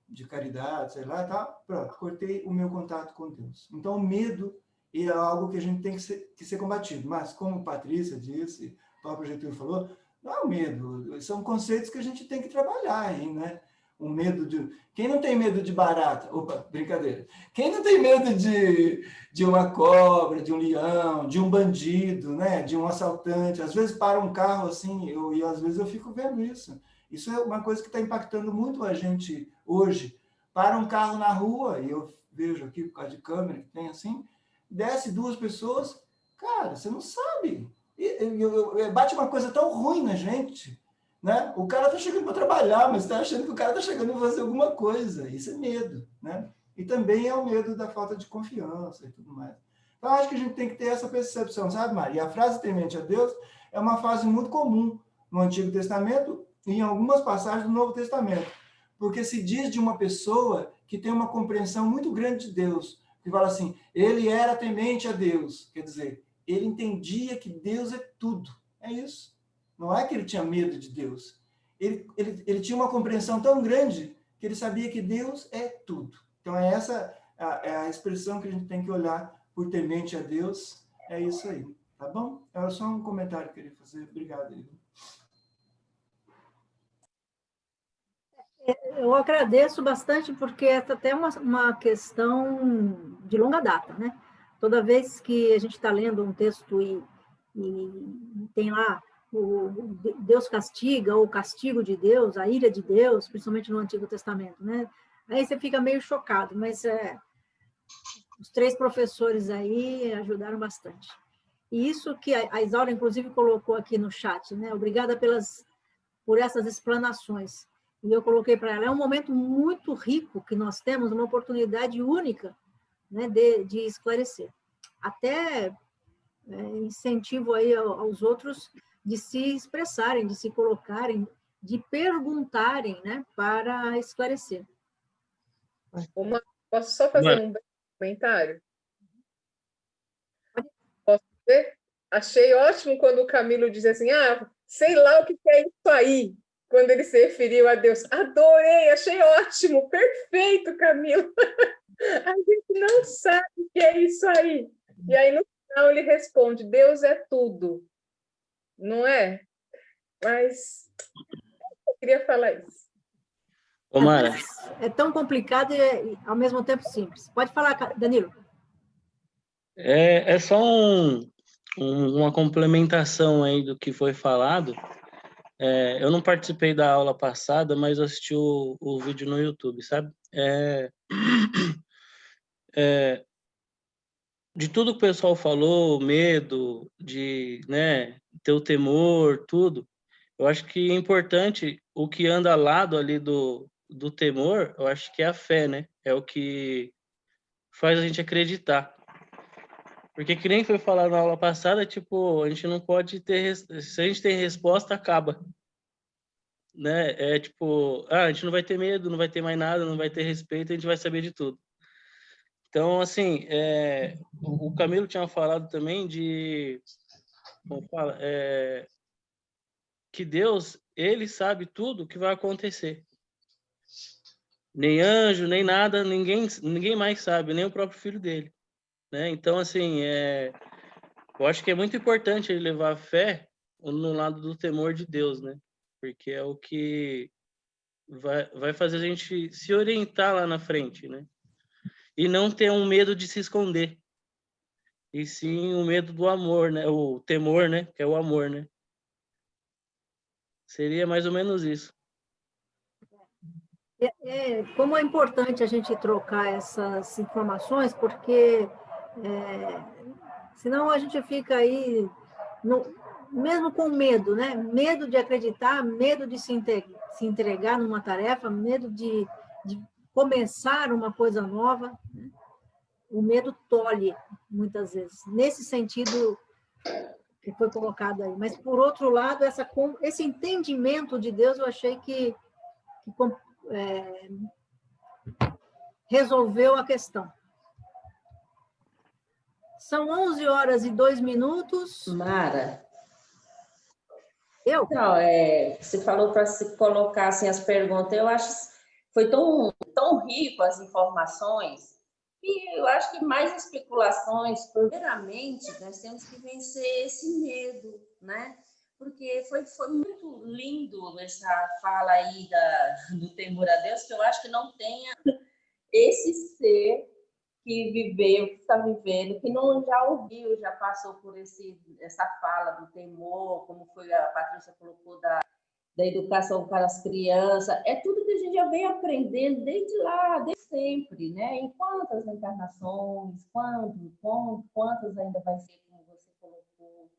de caridade, sei lá, tá, pronto, cortei o meu contato com Deus. Então, o medo é algo que a gente tem que ser combatido. Mas, como Patrícia disse, o próprio Getúlio falou, não é o medo, são conceitos que a gente tem que trabalhar aí, né? O medo de... Quem não tem medo de barata? Opa, brincadeira. Quem não tem medo de uma cobra, de um leão, de um bandido, né? De um assaltante? Às vezes para um carro assim, e às vezes eu fico vendo isso. Isso é uma coisa que está impactando muito a gente hoje. Para um carro na rua, e eu vejo aqui por causa de câmera que tem assim, desce duas pessoas, cara, você não sabe. Bate uma coisa tão ruim na gente, né? O cara está chegando para trabalhar, mas está achando que o cara está chegando para fazer alguma coisa. Isso é medo, né? E também é o medo da falta de confiança e tudo mais. Então, acho que a gente tem que ter essa percepção, sabe, Mari? E a frase temente a Deus é uma frase muito comum no Antigo Testamento e em algumas passagens do Novo Testamento, porque se diz de uma pessoa que tem uma compreensão muito grande de Deus, que fala assim, ele era temente a Deus, quer dizer, ele entendia que Deus é tudo, é isso. Não é que ele tinha medo de Deus, ele tinha uma compreensão tão grande que ele sabia que Deus é tudo. Então, essa a expressão que a gente tem que olhar por temente a Deus, é isso aí, tá bom? Era só um comentário que eu queria fazer, obrigado. Eu agradeço bastante, porque essa até é uma questão de longa data, né? Toda vez que a gente está lendo um texto e tem lá o Deus castiga, ou o castigo de Deus, a ira de Deus, principalmente no Antigo Testamento, né? Aí você fica meio chocado, mas os três professores aí ajudaram bastante. E isso que a Isaura, inclusive, colocou aqui no chat, né? Obrigada por essas explanações. E eu coloquei para ela, é um momento muito rico que nós temos, uma oportunidade única, né, de esclarecer. Até incentivo aí aos outros de se expressarem, de se colocarem, de perguntarem, né, para esclarecer. Posso só fazer um comentário? Posso ver? Achei ótimo quando o Camilo diz assim, sei lá o que é isso aí, quando ele se referiu a Deus. Adorei, achei ótimo, perfeito, Camilo. A gente não sabe o que é isso aí. E aí, no final, ele responde, Deus é tudo. Não é? Mas eu queria falar isso. Ô, Mara. É tão complicado e, ao mesmo tempo, simples. Pode falar, Danilo. É só uma complementação aí do que foi falado. Eu não participei da aula passada, mas assisti o vídeo no YouTube, sabe? De tudo que o pessoal falou, medo, de, né, ter o temor, tudo, eu acho que é importante, o que anda ao lado ali do temor, eu acho que é a fé, né? É o que faz a gente acreditar. Porque que nem foi falado na aula passada, tipo, a gente não pode ter... Se a gente tem resposta, acaba. Né? É tipo, a gente não vai ter medo, não vai ter mais nada, não vai ter respeito, a gente vai saber de tudo. Então, assim, o Camilo tinha falado também de, como fala, que Deus, ele sabe tudo o que vai acontecer. Nem anjo, nem nada, ninguém mais sabe, nem o próprio filho dele, né? Então, assim, eu acho que é muito importante ele levar a fé no lado do temor de Deus, né? Porque é o que vai fazer a gente se orientar lá na frente, né? E não ter um medo de se esconder, e sim o medo do amor, né? O temor, né? Que é o amor, né? Seria mais ou menos isso. Como é importante a gente trocar essas informações, porque senão a gente fica aí, mesmo com medo, né? Medo de acreditar, medo de se entregar numa tarefa, medo de começar uma coisa nova, né? O medo tolhe, muitas vezes, nesse sentido que foi colocado aí. Mas, por outro lado, esse entendimento de Deus, eu achei que resolveu a questão. São 11h02. Mara. Eu? Não, você falou para se colocar assim, as perguntas. Eu acho que foi tão rico as informações. E eu acho que mais especulações, primeiramente, nós temos que vencer esse medo, né? Porque foi muito lindo essa fala aí do temor a Deus, que eu acho que não tenha esse ser que viveu, que está vivendo, que não já ouviu, já passou por essa fala do temor, como foi a Patrícia colocou da educação para as crianças, é tudo que a gente já vem aprendendo desde lá, desde sempre, né? Em quantas encarnações, quantas ainda vai ser, como você colocou,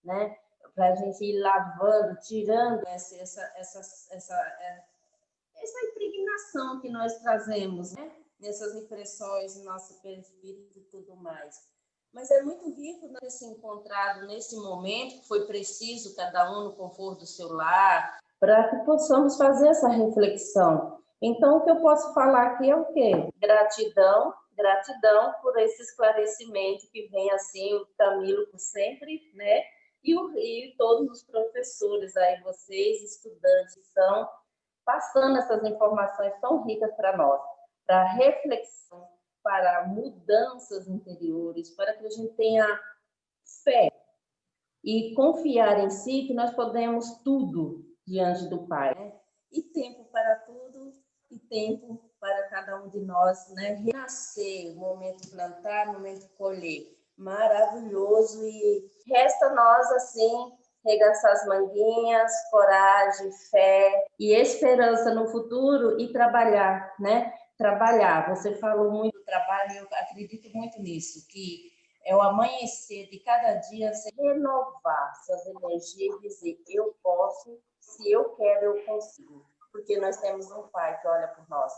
né? Para a gente ir lavando, tirando essa impregnação que nós trazemos, né? Nessas impressões no nosso perispírito e tudo mais. Mas é muito rico nós ter se encontrado nesse momento, que foi preciso, cada um no conforto do seu lar, para que possamos fazer essa reflexão. Então, o que eu posso falar aqui é o quê? Gratidão por esse esclarecimento que vem assim, o Camilo por sempre, né? E todos os professores aí, vocês, estudantes, estão passando essas informações tão ricas para nós, para reflexão, para mudanças interiores, para que a gente tenha fé e confiar em si que nós podemos tudo diante do Pai, né? E tempo para tudo e tempo para cada um de nós, né? Renascer, momento de plantar, momento de colher. Maravilhoso, e resta nós assim regaçar as manguinhas, coragem, fé e esperança no futuro e trabalhar, né? Trabalhar. Você falou muito do trabalho, eu acredito muito nisso, que é o amanhecer de cada dia, se renovar suas energias e dizer, eu posso, se eu quero, eu consigo. Porque nós temos um Pai que olha por nós.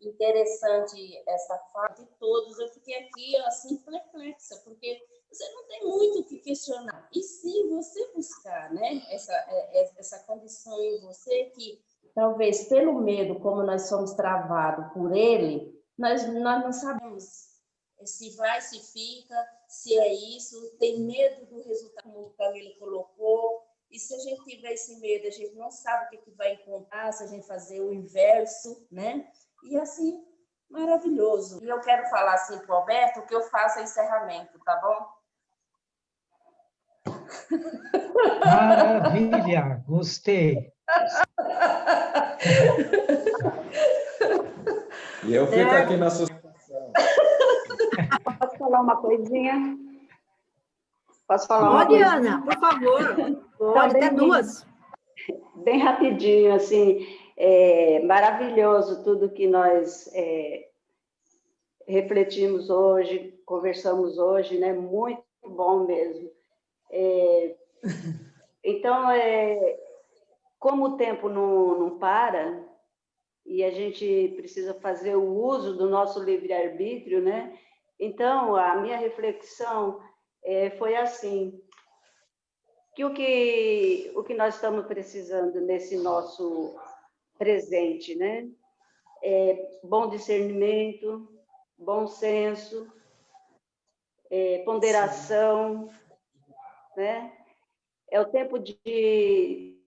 Interessante essa fala de todos. Eu fiquei aqui, assim, perplexa, porque você não tem muito o que questionar. E sim, você buscar, né, essa condição em você que, talvez pelo medo, como nós somos travados por ele, nós não sabemos se vai, se fica, se é isso, tem medo do resultado, como o Camilo colocou, e se a gente tiver esse medo, a gente não sabe o que vai encontrar, se a gente fazer o inverso, né? E assim, maravilhoso. E eu quero falar assim para o Alberto que eu faço encerramento, tá bom? Maravilha, gostei. E eu fico aqui na sustentação. Posso falar uma coisinha? Posso falar uma Pode, coisa? Ana, por favor. Pode, até duas. Bem rapidinho, assim, maravilhoso tudo que nós refletimos hoje, conversamos hoje, né? Muito bom mesmo. Então, como o tempo não para, e a gente precisa fazer o uso do nosso livre-arbítrio, né? Então, a minha reflexão foi assim, que o que nós estamos precisando nesse nosso presente, né? Bom discernimento, bom senso, ponderação, né? É o tempo de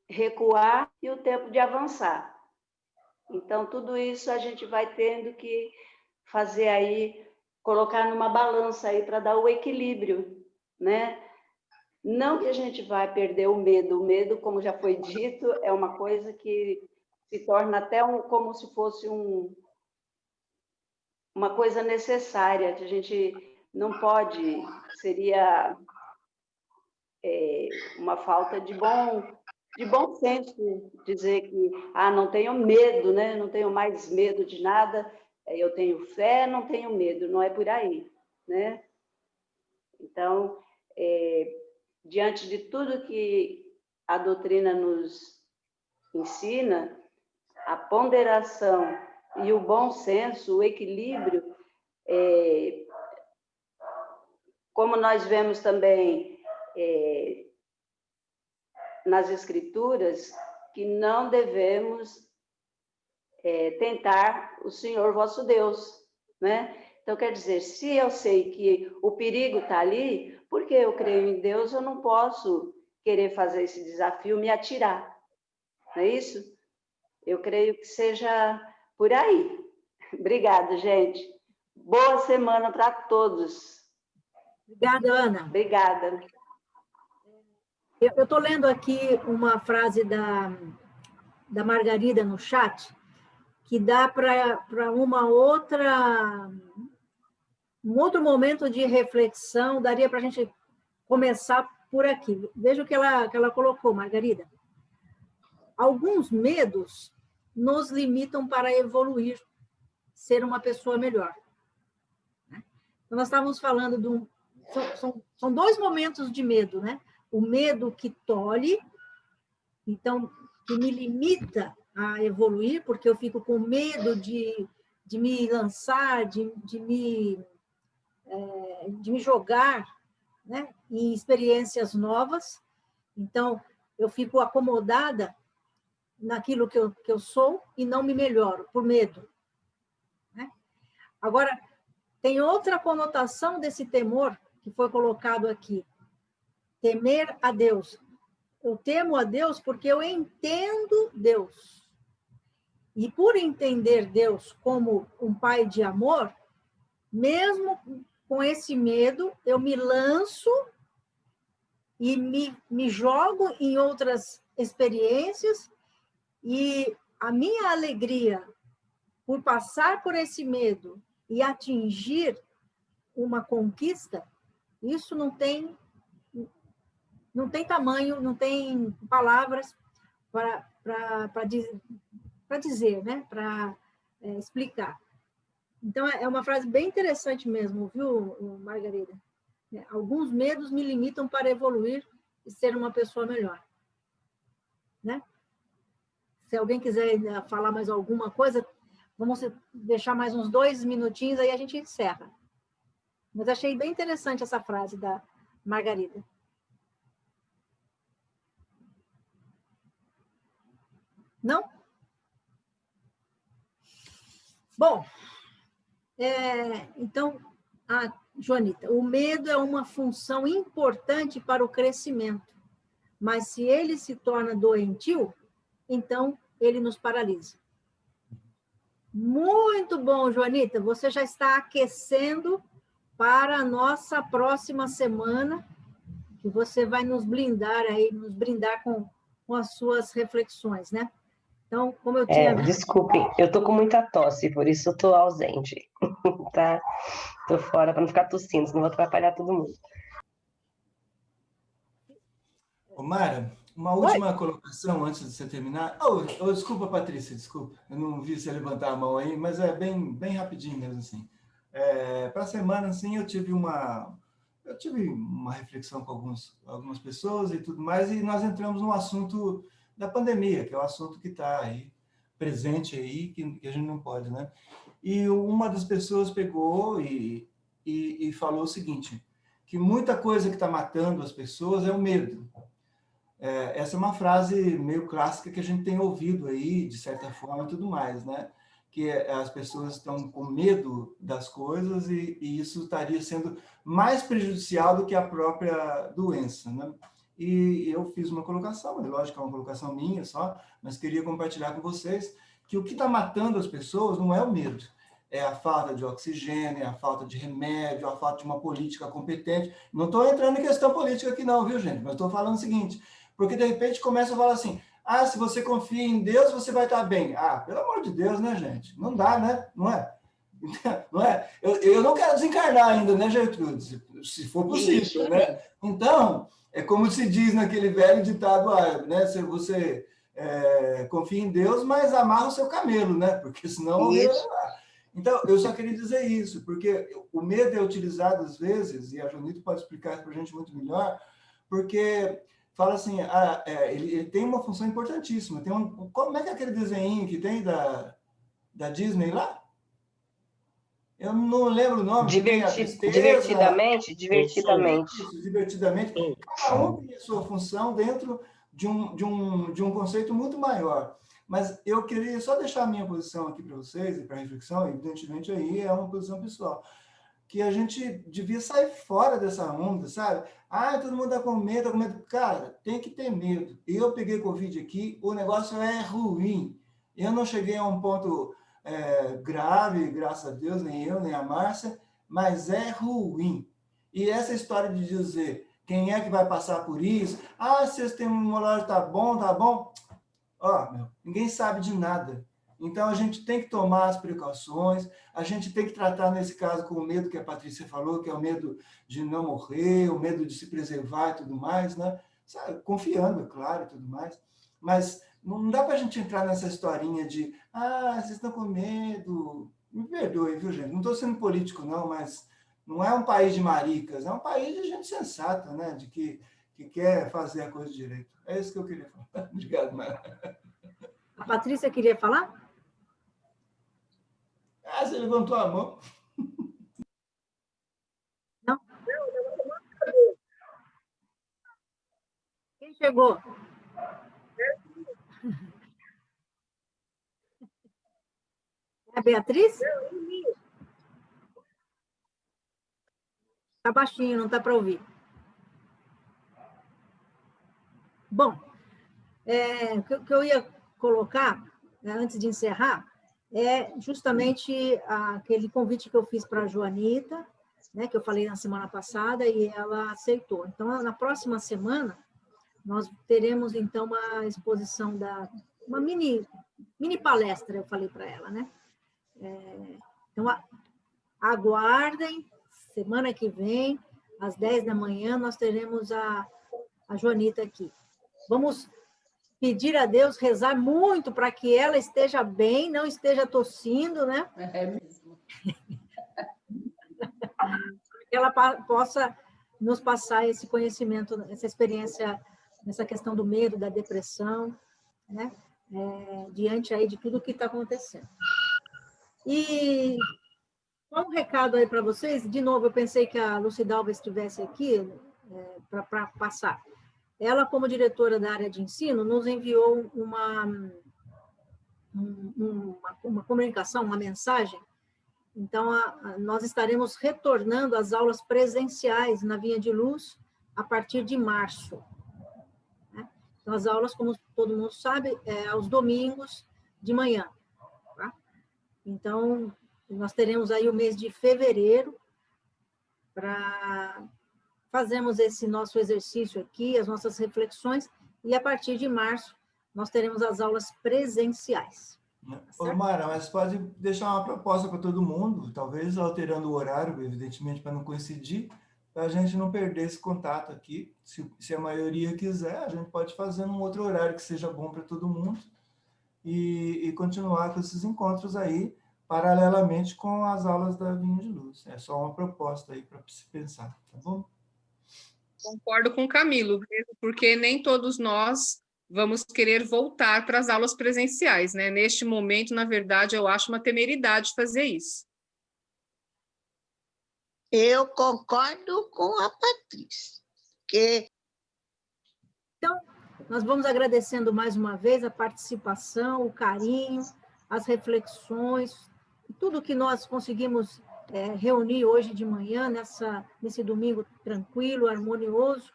recuar e o tempo de avançar. Então, tudo isso a gente vai tendo que fazer aí, colocar numa balança aí para dar o equilíbrio, né? Não que a gente vai perder o medo, como já foi dito, é uma coisa que se torna até como se fosse uma coisa necessária, que a gente não pode, seria uma falta de bom senso dizer que, não tenho medo, né? Não tenho mais medo de nada, eu tenho fé, não tenho medo, não é por aí, né? Então, diante de tudo que a doutrina nos ensina, a ponderação e o bom senso, o equilíbrio, como nós vemos também nas Escrituras, que não devemos tentar o Senhor vosso Deus, né? Então, quer dizer, se eu sei que o perigo está ali, porque eu creio em Deus, eu não posso querer fazer esse desafio, me atirar, não é isso? Eu creio que seja por aí. Obrigada, gente. Boa semana para todos. Obrigada, Ana. Obrigada. Eu estou lendo aqui uma frase da Margarida no chat, que dá para um outro momento de reflexão, daria para a gente começar por aqui. Veja o que ela colocou, Margarida. Alguns medos nos limitam para evoluir, ser uma pessoa melhor. Então, nós estávamos falando são dois momentos de medo, né? O medo que tolhe, então, que me limita a evoluir, porque eu fico com medo de me lançar, de me jogar, né, em experiências novas. Então, eu fico acomodada naquilo que eu sou e não me melhoro, por medo, né? Agora, tem outra conotação desse temor que foi colocado aqui. Temer a Deus. Eu temo a Deus porque eu entendo Deus. E por entender Deus como um pai de amor, mesmo com esse medo, eu me lanço e me jogo em outras experiências, e a minha alegria por passar por esse medo e atingir uma conquista, isso não tem tamanho, não tem palavras para dizer, né? Para explicar. Então, é uma frase bem interessante mesmo, viu, Margarida? Alguns medos me limitam para evoluir e ser uma pessoa melhor, né? Se alguém quiser falar mais alguma coisa, vamos deixar mais uns 2 minutinhos, aí a gente encerra. Mas achei bem interessante essa frase da Margarida. Não? Bom, então, Joanita, o medo é uma função importante para o crescimento, mas se ele se torna doentio, então ele nos paralisa. Muito bom, Joanita, você já está aquecendo para a nossa próxima semana, que você vai nos brindar com as suas reflexões, né? Então, como eu tinha... Desculpem, eu tô com muita tosse, por isso eu tô ausente, tá? Tô fora para não ficar tossindo, senão vou atrapalhar todo mundo. Ô, Mara, uma última colocação antes de você terminar. Desculpa, Patrícia, desculpa. Eu não vi você levantar a mão aí, mas é bem rapidinho mesmo, assim. Para a semana, assim, eu tive uma reflexão com algumas pessoas e tudo mais, e nós entramos no assunto da pandemia, que é um assunto que está aí, presente aí, que a gente não pode, né? E uma das pessoas pegou e falou o seguinte, que muita coisa que está matando as pessoas é o medo. Essa é uma frase meio clássica que a gente tem ouvido aí, de certa forma, e tudo mais, né? que as pessoas estão com medo das coisas e isso estaria sendo mais prejudicial do que a própria doença, né? E eu fiz uma colocação, é lógico que é uma colocação minha só, mas queria compartilhar com vocês que o que está matando as pessoas não é o medo, é a falta de oxigênio, é a falta de remédio, a falta de uma política competente. Não estou entrando em questão política aqui não, viu, gente? Mas estou falando o seguinte, porque de repente começa a falar assim, se você confia em Deus, você vai estar bem. Pelo amor de Deus, né, gente? Não dá, né? Não é? Não é? Eu não quero desencarnar ainda, né, Gertrude? Se for possível, né? Então, é como se diz naquele velho ditado árabe, né? Se você confia em Deus, mas amarra o seu camelo, né? Porque senão alguém vai levar. Então, eu só queria dizer isso, porque o medo é utilizado às vezes, e a Jonita pode explicar isso para a gente muito melhor, porque fala assim, ele tem uma função importantíssima. Como é que é aquele desenho que tem da Disney lá? Eu não lembro o nome. Divertidamente. Isso, divertidamente. Cada um tem a sua função dentro de um conceito muito maior. Mas eu queria só deixar a minha posição aqui para vocês, e para reflexão, evidentemente aí é uma posição pessoal, que a gente devia sair fora dessa onda, sabe? Todo mundo está com medo, Cara, tem que ter medo. Eu peguei Covid aqui, o negócio é ruim. Eu não cheguei a um ponto grave, graças a Deus, nem eu, nem a Márcia, mas é ruim. E essa história de dizer quem é que vai passar por isso, se o sistema imunológico tá bom, ninguém sabe de nada. Então, a gente tem que tomar as precauções, a gente tem que tratar, nesse caso, com o medo que a Patrícia falou, que é o medo de não morrer, o medo de se preservar e tudo mais, né? Sabe? Confiando, é claro, e tudo mais. Mas não dá para a gente entrar nessa historinha de vocês estão com medo. Me perdoe, viu, gente? Não estou sendo político, não, mas não é um país de maricas, é um país de gente sensata, né? De que quer fazer a coisa direito. É isso que eu queria falar. Obrigado, Mara. A Patrícia queria falar? Você levantou a mão. Não? Quem chegou? É a Beatriz? Está baixinho, não está para ouvir. Bom, o que eu ia colocar, antes de encerrar, é justamente aquele convite que eu fiz para a Joanita, né, que eu falei na semana passada, e ela aceitou. Então, na próxima semana, nós teremos, então, uma exposição uma mini palestra, eu falei para ela, né? Então, aguardem, semana que vem, às 10 da manhã, nós teremos a Joanita aqui. Vamos pedir a Deus, rezar muito para que ela esteja bem, não esteja tossindo, né? É mesmo. Que ela possa nos passar esse conhecimento, essa experiência, nessa questão do medo, da depressão, né? Diante aí de tudo que está acontecendo. E um recado aí para vocês, de novo, eu pensei que a Lucidalva estivesse aqui para passar. Ela, como diretora da área de ensino, nos enviou uma comunicação, uma mensagem. Então, nós estaremos retornando às aulas presenciais na Vinha de Luz a partir de março. Né? Então, as aulas, como todo mundo sabe, aos domingos de manhã. Tá? Então, nós teremos aí o mês de fevereiro para fazermos esse nosso exercício aqui, as nossas reflexões, e a partir de março nós teremos as aulas presenciais. Ô, Mara, mas pode deixar uma proposta para todo mundo, talvez alterando o horário, evidentemente, para não coincidir, para a gente não perder esse contato aqui. Se a maioria quiser, a gente pode fazer num outro horário que seja bom para todo mundo e continuar com esses encontros aí, paralelamente com as aulas da Vinha de Luz. É só uma proposta aí para se pensar, tá bom? Concordo com o Camilo, porque nem todos nós vamos querer voltar para as aulas presenciais, né? Neste momento, na verdade, eu acho uma temeridade fazer isso. Eu concordo com a Patrícia. Então, nós vamos agradecendo mais uma vez a participação, o carinho, as reflexões, tudo que nós conseguimos reunir hoje de manhã, nesse domingo tranquilo, harmonioso.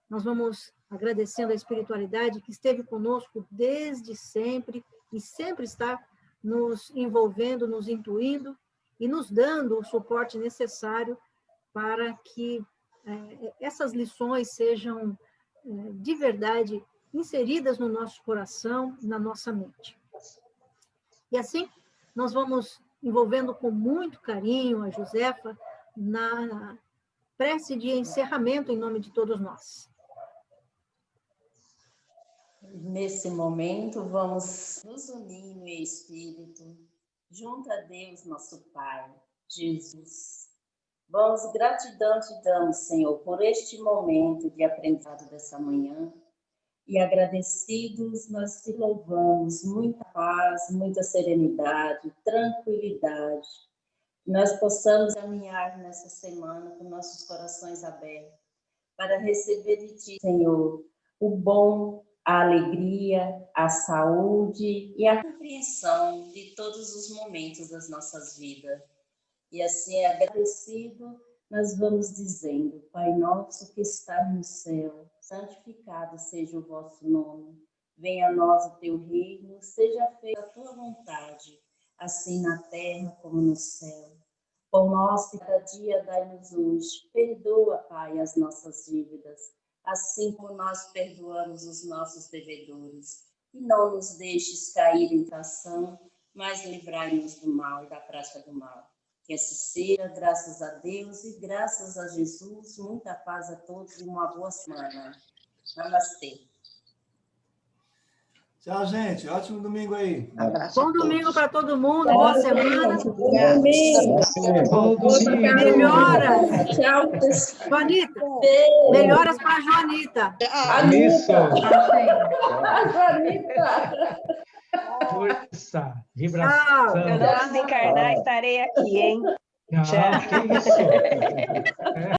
Nós vamos agradecendo a espiritualidade que esteve conosco desde sempre e sempre está nos envolvendo, nos intuindo e nos dando o suporte necessário para que essas lições sejam de verdade inseridas no nosso coração, na nossa mente. E assim, nós vamos envolvendo com muito carinho a Josefa na prece de encerramento em nome de todos nós. Nesse momento, vamos nos unir no Espírito, junto a Deus, nosso Pai, Jesus. Vamos, gratidão te damos, Senhor, por este momento de aprendizado dessa manhã. E agradecidos, nós te louvamos, muita paz, muita serenidade, tranquilidade. Nós possamos caminhar nessa semana com nossos corações abertos, para receber de ti, Senhor, o bom, a alegria, a saúde e a compreensão de todos os momentos das nossas vidas. E assim, agradecido, nós vamos dizendo: Pai nosso que está no céu, santificado seja o vosso nome. Venha a nós o teu reino, seja feita a tua vontade, assim na terra como no céu. Pão nosso de cada dia dai-nos hoje. Perdoa, Pai, as nossas dívidas, assim como nós perdoamos os nossos devedores. E não nos deixes cair em tentação, mas livrai-nos do mal e da prática do mal. Que assim seja, graças a Deus e graças a Jesus. Muita paz a todos e uma boa semana. Namastê. Tchau, gente. Ótimo domingo aí. Bom domingo para todo mundo. Boa semana. Bom domingo. Melhoras. Tchau, Joanita. Melhoras para a Joanita. Isso. A Joanita. Força, vibração. Quando eu desencarnar, estarei aqui, hein? Ah, que isso?